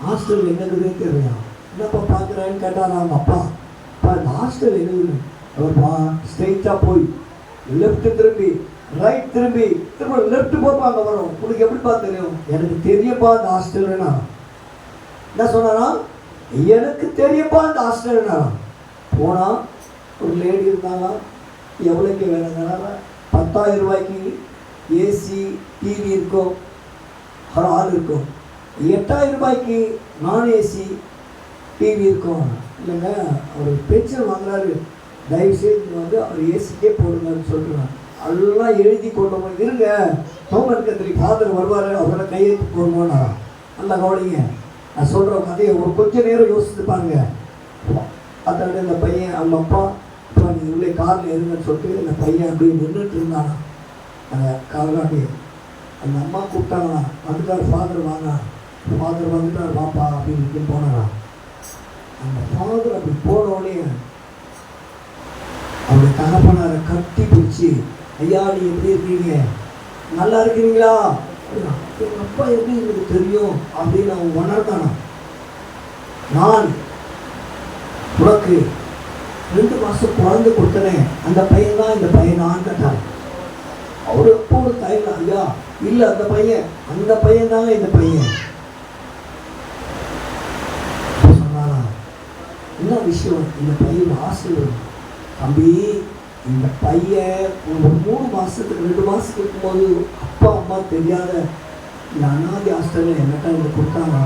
ஹாஸ்டல் என்னதுன்னே தெரியும். என்னப்பா பார்க்குறான்னு கேட்டானா அவங்க அப்பா, இந்த ஹாஸ்டல் என்னது? அவர்ப்பா ஸ்ட்ரெயிட்டாக போய் லெஃப்ட் திரும்பி ரைட் திரும்பி திரும்ப லெஃப்ட் போப்பா அங்கே வரும், உனக்கு எப்படிப்பா தெரியும்? எனக்கு தெரியும்பா இந்த ஹாஸ்டல்னா. என்ன சொன்னானா, எனக்கு தெரியும்பா இந்த ஹாஸ்டல்னா. போனால் ஒரு லேடி இருந்தாங்க, எவ்வளோக்கு வேணுங்கிறாங்க, 10,000 ரூபாய்க்கு ஏசி டிவி இருக்கும், ஹால் இருக்கும். 8,000 ரூபாய்க்கு நான் ஏசி டிவி இருக்கும். இல்லைங்க அவர் பென்ஷன் வாங்குறாரு, தயவுசெய்து வந்து அவர் ஏசிக்கே போடுங்கன்னு சொல்கிறாங்க. அதெல்லாம் எழுதி கொண்டு போய் இருங்க, ஹோம்ஒர்க் கத்திரி ஃபாதர் வருவார், அவரை கையெழுத்து போடணும்னா. நல்லா கவனிங்க, நான் சொல்கிற கதையை ஒரு கொஞ்சம் நேரம் யோசித்து பாருங்க. அதோட இந்த பையன் அவங்க அப்பா இப்போ நீ உள்ளே காரில் இருங்கன்னு சொல்லிட்டு இந்த பையன் அப்படியே நின்றுட்டு இருந்தானா அந்த காலாண்டி. அந்த அம்மா கூப்பிட்டாங்களா, வந்துட்டார் ஃபாதர் வாங்க, ஃபாதர் வந்துட்டார் வாப்பா அப்படின்னு போனாரா. அந்த ஃபாதர் அப்படி போனோடனே அவருடைய தகப்பனாரை கட்டி பிடிச்சி, ஐயா நீ எப்படி இருக்கீங்க, நல்லா இருக்கிறீங்களா, எங்கள் அப்பா எப்படி எனக்கு தெரியும் அப்படின்னு அவன் உணர்ந்தானா. நான் உனக்கு 2 மாதம் குழந்தை கொடுத்தனே, அந்த பையன் தான் இந்த பையனான்னு கேட்டான். அவரு எப்போ ஒரு தயங்கலாம், ஐயா இல்லை அந்த பையன் தாங்க இந்த பையன் சொன்னாரா. என்ன விஷயம், இந்த பையன் ஆசீர்வாதம் தம்பி, இந்த பையன் ஒரு 3 மாதத்துக்கு 2 மாதத்துக்கு இருக்கும்போது அப்பா அம்மா தெரியாத இந்த அனாதி ஹாஸ்டலில் என்னட்டா இதை கொடுத்தாங்க,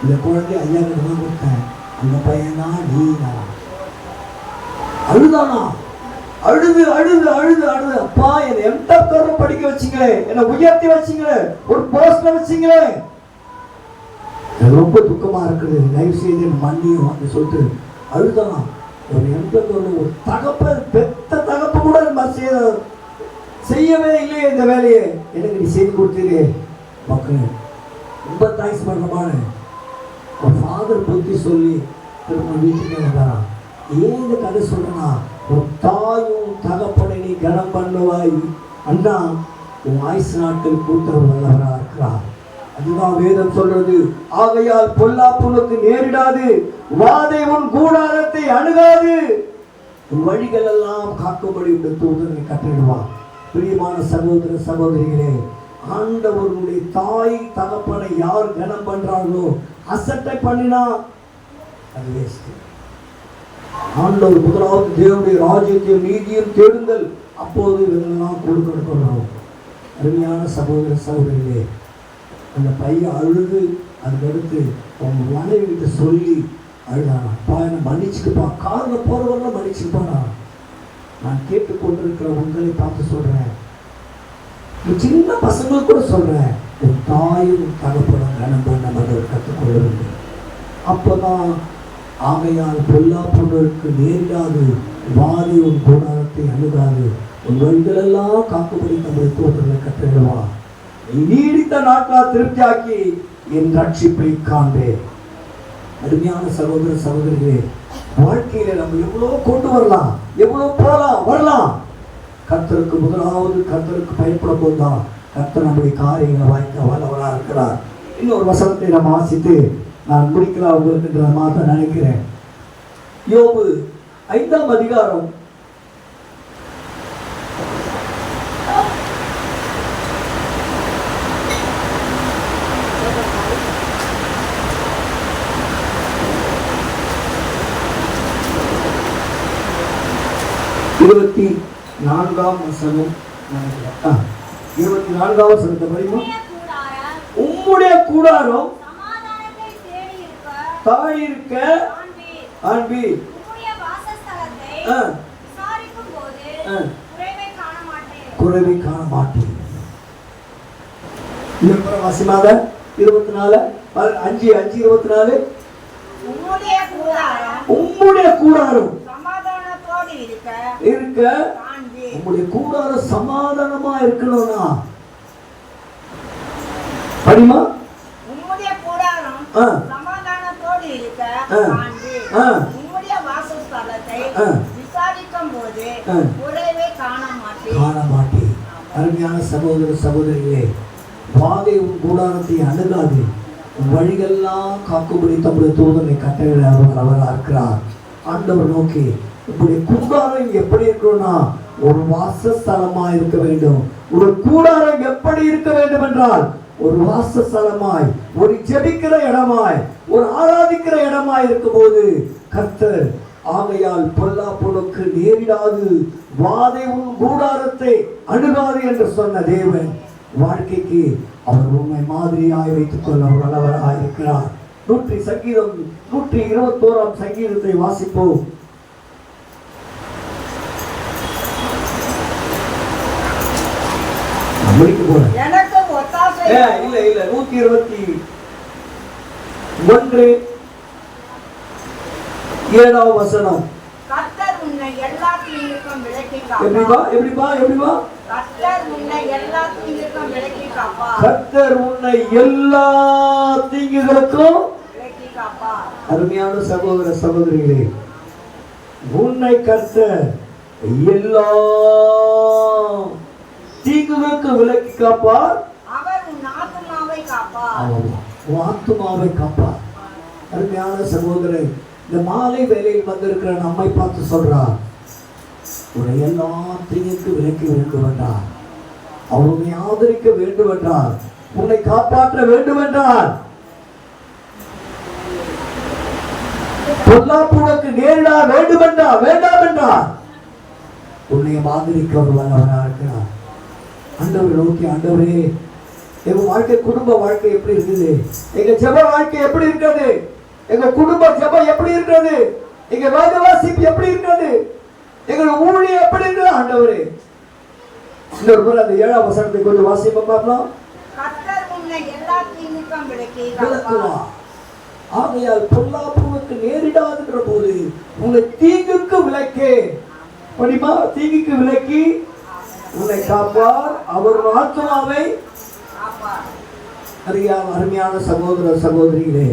இந்த குழந்தைய ஐயா கிட்ட தான் கொடுத்தேன், அந்த பையன் தான் நீனா. அழுதானா, அழுது அழுது அழுது அழுது, அப்பா என்னை எம்டெக் படிக்க வச்சிங்களே, என்னை உயர்த்தி வச்சிங்களே, ஒரு போஸ்ட்ல வச்சிங்களே, ரொம்ப துக்கமா இருக்குது, தயவு செய்து மன்னியும் அப்படின்னு சொல்லிட்டு அழுதானா. ஒரு எம்டெக் ஒரு தகப்பன், பெத்த தகப்ப கூட செய்யவே இல்லையே இந்த வேலையை, எனக்கு நீ செய்து கொடுத்தீரே மக்கள், ரொம்ப தேங்க்ஸ் பண்ணுறமான. ஒரு ஃபாதர் பற்றி சொல்லி திரும்ப வீட்டுக்கே வந்தாராம். ஏன் இந்த கதை சொல்றேன்னா, ஒரு தாயும் தகப்பனை நீ கனம் பண்ணுவாய் அண்ணா, உன் ஆயுசு நாட்கள் கூட்டவர் வல்லவராக இருக்கிறார். அதுதான் வேதம் சொல்றது. ஆகையால் பொல்லாப்பு உனக்கு நேரிடாது, வாதை உன் கூடாரத்தை அணுகாது, உன் வழிகள் எல்லாம் காக்கும்படி உடைய தூதனை கட்டிடுவான். பிரியமான சகோதர சகோதரிகளே, ஆண்டவருடைய தாய் தகப்பனை யார் கனம் பண்றாங்களோ, அசட்டை பண்ணினா அது வேஸ்ட். ஆண்டவர் முதலாவது தேவனுடைய ராஜ்யத்தையும் நீதியும் தேடுங்கள், அப்போது இதெல்லாம் கொடுக்கணும். அருமையான சகோதர சகோதரிகளே, அந்த பையன் அழுது அதுக்கடுத்து அவங்க மனைவி கிட்ட சொல்லி அழுதானா, அப்பா என்னை மன்னிச்சுக்குப்பா, காரில் போறவரெல்லாம் மன்னிச்சுப்பானா. நான் கேட்டுக்கொண்டிருக்கிற உங்களை பார்த்து சொல்றேன், சின்ன பசங்களுக்கு கூட சொல்றேன், உன் தாயும் தகப்பனும் கனம் பண்ண மகள் கற்றுக்கொள்ள வேண்டும். அப்போதான் ஆகையால் பொல்லாப்புக்கு நேரிடாது, வாதி உன் கூடாரத்தை அணுகாது, உன் வழிகளெல்லாம் காக்கும்படி நம்முடைய தோற்றங்களை கற்றிடுவான். நீ நீடித்த நாட்களால் திருப்தியாக்கி என் ரட்சிப்பை காண்பேன். அருமையான சகோதர சகோதரிகளே, வாழ்க்கையில நம்ம எவ்வளோ கொண்டு வரலாம், எவ்வளோ போகலாம் வரலாம். கர்த்தருக்கு முதலாவது கர்த்தருக்கு பயப்படும் போதுதான் கர்த்தர் நம்முடைய காரியங்களை வாய்க்க வல்லவராக இருக்கிறார். இன்னொரு வசனத்தை நம்ம வாசித்து நான் முடிக்கலாம் உங்களுக்கு மாத்த நினைக்கிறேன். யோபு 5ஆம் அதிகாரம் 24ஆம் வசனம். 24ஆம் வசனத்தை படிப்போம். உம்முடைய கூடாரம் தாழ் இருக்க ஆண்பி, குறைவை காண மாட்டேன். வாசிமாத 24 5:24. உம்முடைய கூடாரம் இருக்க, உங்களுடைய கூடாரம் சமாதானமா இருக்கணும்னா படிமா,
உம்முடைய கூடாரம் சமாதானத்தோடு இருக்க, உம்முடைய வாசஸ்தலத்தை விசாரிக்கும் போது குறைவை காண மாட்டேன்.
அருமையான சகோதர சகோதரிகளே, வாதை உன் கூடாரத்தை அணுகாது, உன் வழிகள்லாம் காக்கும்படி தம்முடைய தூதனை கட்டளை அவராக இருக்கிறார். ஆண்டவர் நோக்கி உங்களுடைய கூடாரம் எப்படி இருக்கணும்னா ஒரு வாசஸ்தலமா இருக்க வேண்டும். ஒரு கூடாரம் எப்படி இருக்க வேண்டும் என்றால் ஒரு வாசஸ்தலமாய், ஒரு ஜெபிக்கிற இடமாய், ஒரு ஆராதிக்கிற இடமாய் இருக்கும் போது கர்த்தர் ஆகையால் பொல்லாப்புக்கு நேரிடாது, வாதை உன் கூடாரத்தை அணுகாது என்று சொன்ன தேவன் வாழ்க்கைக்கு அவர் உண்மை மாதிரியாய் வைத்துக் கொள்ள அவர் வல்லவராக இருக்கிறார். 121ஆம் சங்கீதத்தை வாசிப்போம்.
எனக்கு ஒத்தாசை
இல்ல 121:7 வசனம்.
கர்த்தர் உன்னை எல்லா தீங்குக்கும் விலக்கி
எப்படிப்பா
கர்த்தர் உன்னை எல்லா தீங்குக்கும் விலக்கி காப்பார்.
கர்த்தர் உன்னை எல்லா தீங்குகளுக்கும்
விலக்கி காப்பார்.
அருமையான சகோதர சகோதரிகளே, உன்னை கர்த்தர் எல்லா தீங்குகளுக்கு விலக்கி காப்பார்.
அவர் உன் ஆத்துமாவை காப்பார்.
உன் ஆத்துமாவை காப்பார். அருமையான சகோதரன், இந்த மாலை வேலையில் வந்திருக்கிற நம்மை பார்த்து சொல்றார், உன்னை எல்லா தீங்குக்கு விலக்கி வேண்டும் என்றார், அவனை ஆதரிக்க வேண்டும் என்றார், உன்னை காப்பாற்ற வேண்டும் என்றார், பொல்லாப்புக்கு நேரிட வேண்டும் என்றார், வேண்டாம் என்றார், உன்னை ஆதரிக்க ஒரு வல்லவராக இருக்கிறார். ஆண்டவரை நோக்கி, ஆண்டவரே எங்க வாழ்க்கை, குடும்ப வாழ்க்கை எப்படி இருக்குது, எங்க ஜெப வாழ்க்கை எப்படி இருக்கிறது, எங்க குடும்ப ஜெபம் எப்படி இருக்கிறது, எங்க வேத வாசிப்பு எப்படி இருக்கிறது, எங்க ஊழியம் எப்படி இருக்கிறது ஆண்டவரே. இன்னொரு முறை அந்த 7ஆம் வசனத்தை கொஞ்சம் வாசிப்ப பார்க்கலாம்.
கர்த்தர் உன்னை எல்லா தீங்குக்கும் விலக்கி
காப்பார். ஆகையால் பொல்லாப்புக்கு நேரிடாதுன்ற போது உன்னை தீங்குக்கு விலக்கே படிமா, தீங்குக்கு விலக்கி உன்னை காப்பார், அவர் ஆத்மாவை காப்பார். அருமையான சகோதர சகோதரிகளே,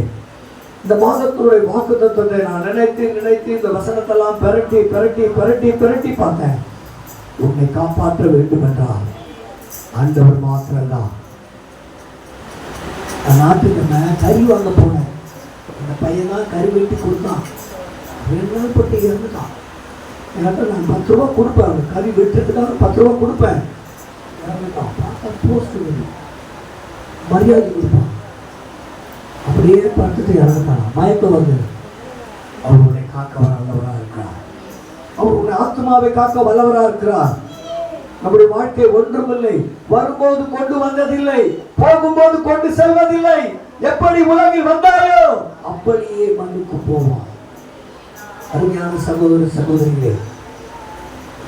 இந்த மாதத்தினுடைய வாக்குத்தத்தத்தை நான் நினைத்து இந்த வசனத்தெல்லாம் பிரட்டி பார்த்தேன். உன்னை காப்பாற்ற வேண்டும் என்றால் ஆண்டவர் மாத்திரம்தான். நாட்டுக்கு நான் கறி வாங்க போனேன். அந்த பையன் தான் கறி வெட்டி கொடுத்தான். 2 நாள் பட்டு இறந்துட்டான். என்கிட்ட நான் 10 ரூபா கொடுப்பேன். அந்த கறி வெட்டுறதுக்காக 10 ரூபா கொடுப்பேன். இறந்துட்டான். பார்த்தா போஸ்ட் மரியாதை கொடுப்பான். அப்படியே பார்த்துட்டு இறந்துட்டான். மயக்கம் வந்து அவருடைய காக்க வல்லவராக இருக்கிறார். அவருடைய ஆத்மாவை காக்க வல்லவராக இருக்கிறார். நம்முடைய வாழ்க்கை ஒன்றுமில்லை. வரும்போது கொண்டு வந்ததில்லை, போகும்போது கொண்டு செல்வதில்லை. எப்படி உலகில் வந்தாயோ அப்படியே மண்ணுக்கு போவான். அருமையான சகோதர சகோதரிகளே,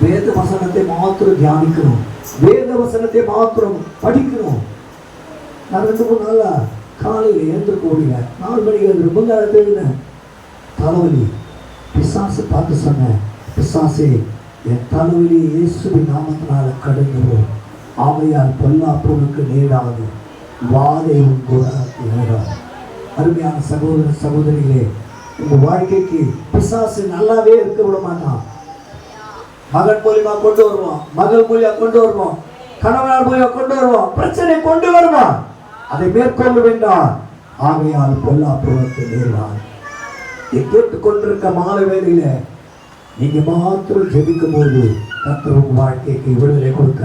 வேத வசனத்தை மாத்திரம் தியானிக்கணும், வேத வசனத்தை மாத்திரம் படிக்கணும். நான் 2-3 நாளா காலையில் எழுந்திருக்கோடிய 4 மணிக்கு எழுந்து முந்தான தலைவலி பிசாசு பார்த்து சொன்னேன், பிசாசே என் தலைவலி இயேசுவின் நாமத்தினால கடந்துவோம். ஆமையால் பொல்லாப்புனுக்கு நேராது, வாதை உன் கோரத்துக்கு நேராது. அருமையான சகோதர சகோதரிகளே, உங்க வாழ்க்கைக்கு பிசாசு நல்லாவே இருக்க விட மாட்டான். மகன் மூலியமா கொண்டு வருவான், மகள் மூலியா கொண்டு வருவான், கணவனார் மூலியா கொண்டு வருவான், பிரச்சனை கொண்டு வருவான். அதை மேற்கொள்ள வேண்டாம். ஆகையால் பொல்லாப்புனுக்கு நேராது. கேட்டுக்கொண்டிருக்க மாலை வேளையில நீங்க மாத்திரம் ஜெபிக்கும் போது கர்த்தர் உங்க வாழ்க்கைக்கு விடுதலை கொடுக்க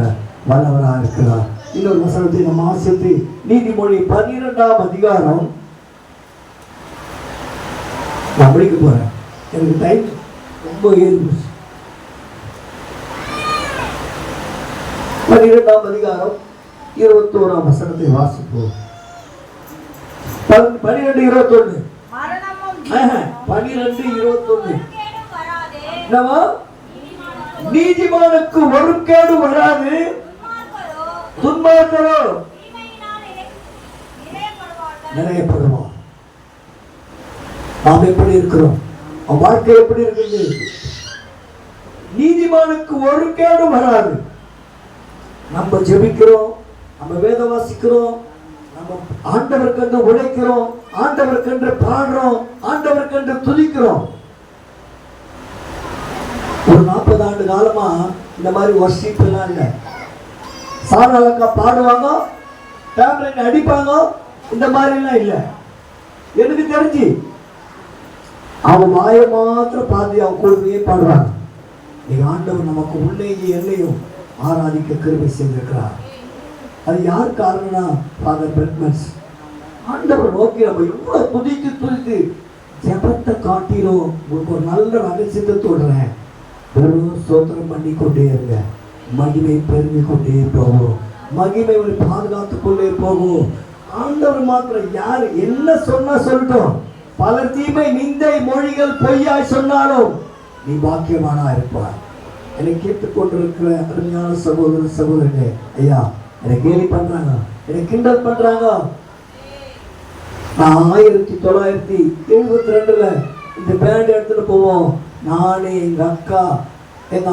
வல்லவராக இருக்கிறார். இன்னொரு வசனத்தை நம்ம ஆசித்து நீதிமொழி 12ஆம் அதிகாரம் நான் முடிக்க போறேன். எனக்கு டைம் ரொம்ப ஏறிச்சு. 12ஆம் அதிகாரம் 21ஆம் வசனத்தை வாசிப்போம். 12:21 12:21 நீதிமானுக்கு ஒரு கேடு வராது, துன்மார்க்கரோ நிறையப்படுவோம். நாம் எப்படி இருக்கிறோம்? வாழ்க்கை எப்படி இருக்குது? நீதிமானுக்கு ஒரு கேடு வராது. நம்ம ஜெபிக்கிறோம், நம்ம வேதம் வாசிக்கிறோம், நம்ம ஆண்டவருக்கென்று உழைக்கிறோம், ஆண்டவருக்கென்று பாடுறோம், ஆண்டவருக்கென்று துதிக்கிறோம். ஒரு 40 ஆண்டு காலமா இந்த மாதிரி வர்ஷிப் எல்லாம் இல்லை. சாராளக்கா பாடுவாங்க, டேம்லைன் அடிப்பாங்க, இந்த மாதிரி எல்லாம் இல்லை. எனக்கு தெரிஞ்சு அவன் வாயை மாத்திரம் பாதி அவன் கூடவே பாடுவாங்க. நீங்க ஆண்டவர் நமக்கு உள்ளேயே என்னையும் ஆராதிக்க கிருபை செய்திருக்கிறார். அது யார் காரணம்னா ஃபாதர் பெர்க்மன்ஸ். ஆண்டவர் நோக்கி நம்ம இவ்வளவு துதித்து ஜெபத்தை காட்டிலும் உங்களுக்கு ஒரு நல்ல ரகசியத்தை சொல்றேன். வெறும் ஸ்தோத்திரம் பண்ணி கொண்டே இருங்க. மகிமை பெருகி கொண்டே போகும். மகிமை பாதுகாத்து கொண்டே போகும். ஆண்டவர் மாத்திரம் யார் என்ன சொன்னா சொல்லட்டும். பல தீமை நிந்தை மொழிகள் பொய்யாய் சொன்னாலும் நீ பாக்கியமானா இருப்பார். என்னை கேட்டுக்கொண்டிருக்கிற அருமையான சகோதர சகோதரனே, ஐயா என்னை கேலி பண்றாங்க, என்னை கிண்டல் பண்றாங்க. நான் 1972 இந்த பேண்ட் எடுத்துட்டு போவோம். நானே, எங்க அக்கா, எங்க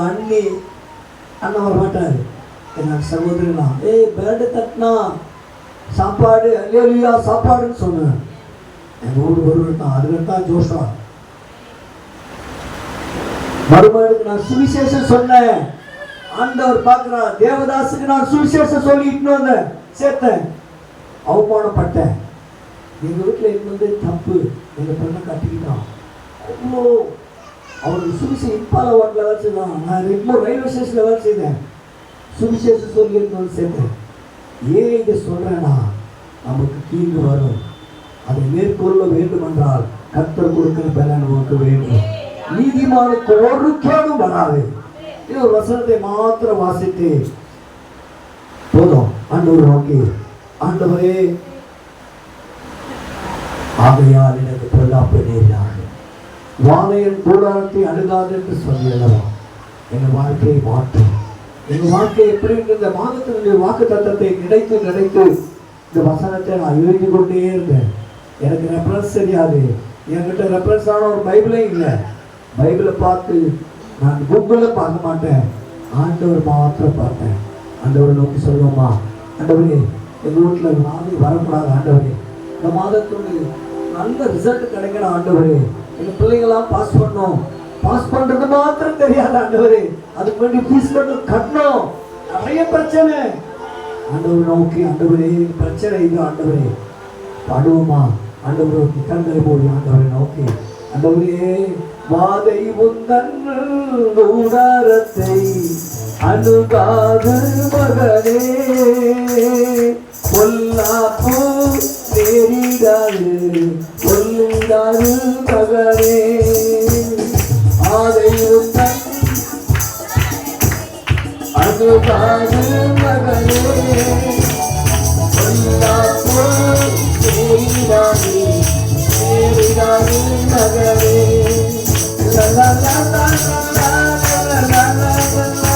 அண்ணன் வர மாட்டாரு, எங்க சகோதரனா பேண்டு தட்டினா சாப்பாடு அல்லேலூயா சாப்பாடுன்னு சொன்னேன். எங்க ஊர் ஒருவர் தான், அதுக்கு தான் ஜோஷா. மறுபடியும் நான் சுவிசேஷம் சொன்னேன். ஆண்டவர் பார்க்கிறார். தேவதாசுக்கு நான் சுவிசேஷம் சொல்லிட்டு வந்தேன், சேர்த்தேன், அவமானப்பட்டேன். எங்க வீட்டில் இருந்து தப்பு, எங்க பெண்ணை கட்டிக்கிட்டான். அவ்வளோ அவருக்கு சுவிசேஷம் இப்பால வாட்டில் வேலை செய்தான். நான் ரெட்மோர் ரயில்வே ஸ்டேஷனில் வேலை செய்தேன். சுவிசேஷம் சொல்லி சேர்த்தேன். ஏன் இதை சொல்றேன்னா, நமக்கு தீங்கு வரும். அதை மேற்கொள்ள வேண்டும் என்றால் கர்த்தர் கொடுக்கிற பலன் நமக்கு வேண்டும். நீதிமானுக்கு ஒரு கேடும் வராது. இது ஒரு வசனத்தை மாத்திரம் வாசித்து போதும். ஆண்டவர் நோக்கி, ஆண்டவரே ஆகையால் எனக்கு பொல்லாப்பு நேரிடாது, வாழையின் கூடாரத்தை அணுகாது என்று சொல்லியல்லவா. எங்கள் வாழ்க்கையை மாற்றும். எங்கள் வாழ்க்கை எப்படி இந்த மாதத்தினுடைய வாக்கு தத்தத்தை நினைத்து இந்த வசனத்தை நான் எழுதி கொண்டே இருந்தேன். எனக்கு ரெஃபரன்ஸ் தெரியாது. என்கிட்ட ரெஃபரன்ஸ் ஆன ஒரு பைபிளே இல்லை. பைபிளை பார்த்து நான் கூகுளில் பார்க்க மாட்டேன், ஆண்டவர் மாத்திரம் பார்த்தேன். ஆண்டவரை நோக்கி சொல்லுவோமா, ஆண்டவரே எங்கள் வீட்டில் நாளை வரக்கூடாது. ஆண்டவரே இந்த மாதத்துடைய நல்ல ரிசல்ட் கிடைக்கணும் ஆண்டவரே. எங்க பிள்ளைங்களாம் பாஸ் பண்ணோம். பாஸ் பண்றது மாத்திரம் தெரியாது ஆண்டவரே, அதுக்கு வேண்டி ஃபீஸ் கட்டணும். நிறைய பிரச்சனை ஆண்டவர் நோக்கி. ஆண்டவரே பிரச்சனை இது ஆண்டவரே, பாடுவோமா ஆண்டவரே? கண்களை போடி ஆண்டவரை நோக்கி. ஆண்டவரே வாதை உந்தன் கூடாரத்தை அணுகாது மகனே, பொல்லாப்பு நேரிடாது கொல்லுடாது மகனே. வாதை உந்தன் அணுகாது மகனே, பொல்லாப்பு நேரிடாது நேரிடாது மகனே. La la la la la la la la la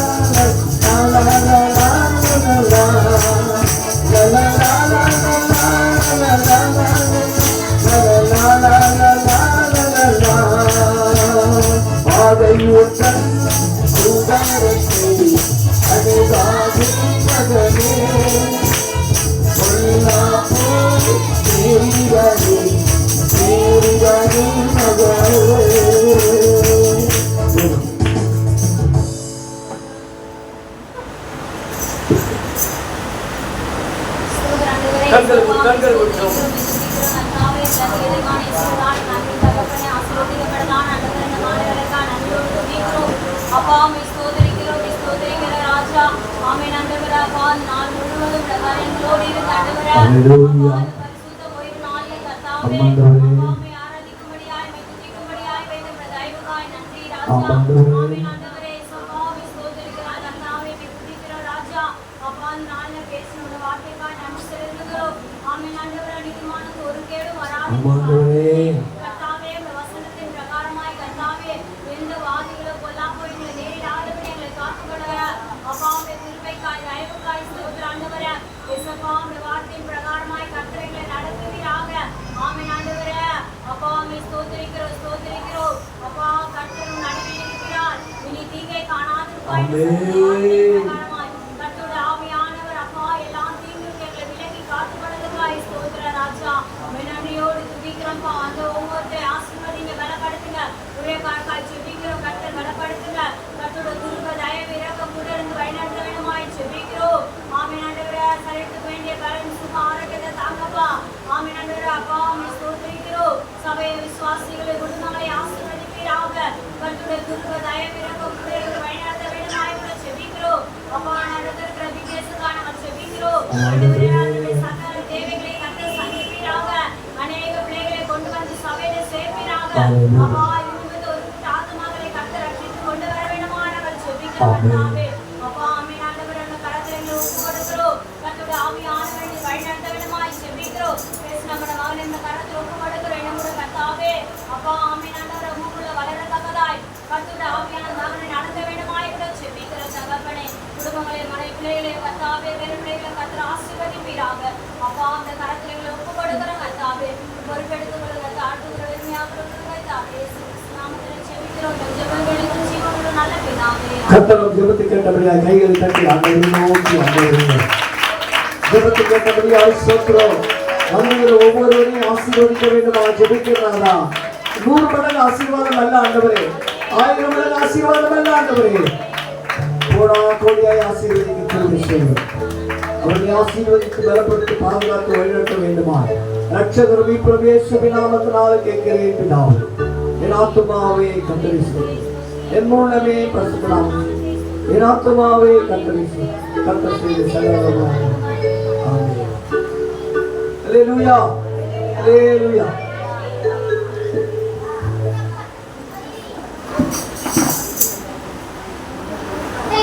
கர்த்தர் ஜெபத்தை கேட்டபடியாய் கைகளை தட்டி ஆண்டவரை நோக்கி ஆண்டவரே ஜெபத்தை கேட்டபடியாய் ஸ்தோத்திரம். வந்திருக்கிற ஒவ்வொருவரையும் ஆசீர்வதிக்க வேண்டும். ஜெபிக்கிறாரா 100 மடங்கு ஆசீர்வாதம் அல்ல ஆண்டவரே, 1000 மடங்கு ஆசீர்வாதம் அல்ல ஆண்டவரே, கோடா கோடியாய் ஆசீர்வதிக்க கிருபை செய்யும். அவரை ஆசீர்வதித்து பலப்படுத்தி பாதுகாத்து வழிநடத்த வேண்டுமா? ரட்சகர் மீட்பர் இயேசுவின் நாமத்தினாலே கேட்கிறேன் பிதாவே. என் ஆத்துமாவே கர்த்தரை ஸ்தோத்திரி, என் மூலமே பரிசுத்தம், என் ஆத்துமாவே கர்த்தரை கர்த்தர் செய்த சகலமாக. ஆமென். அல்லேலூயா, அல்லேலூயா.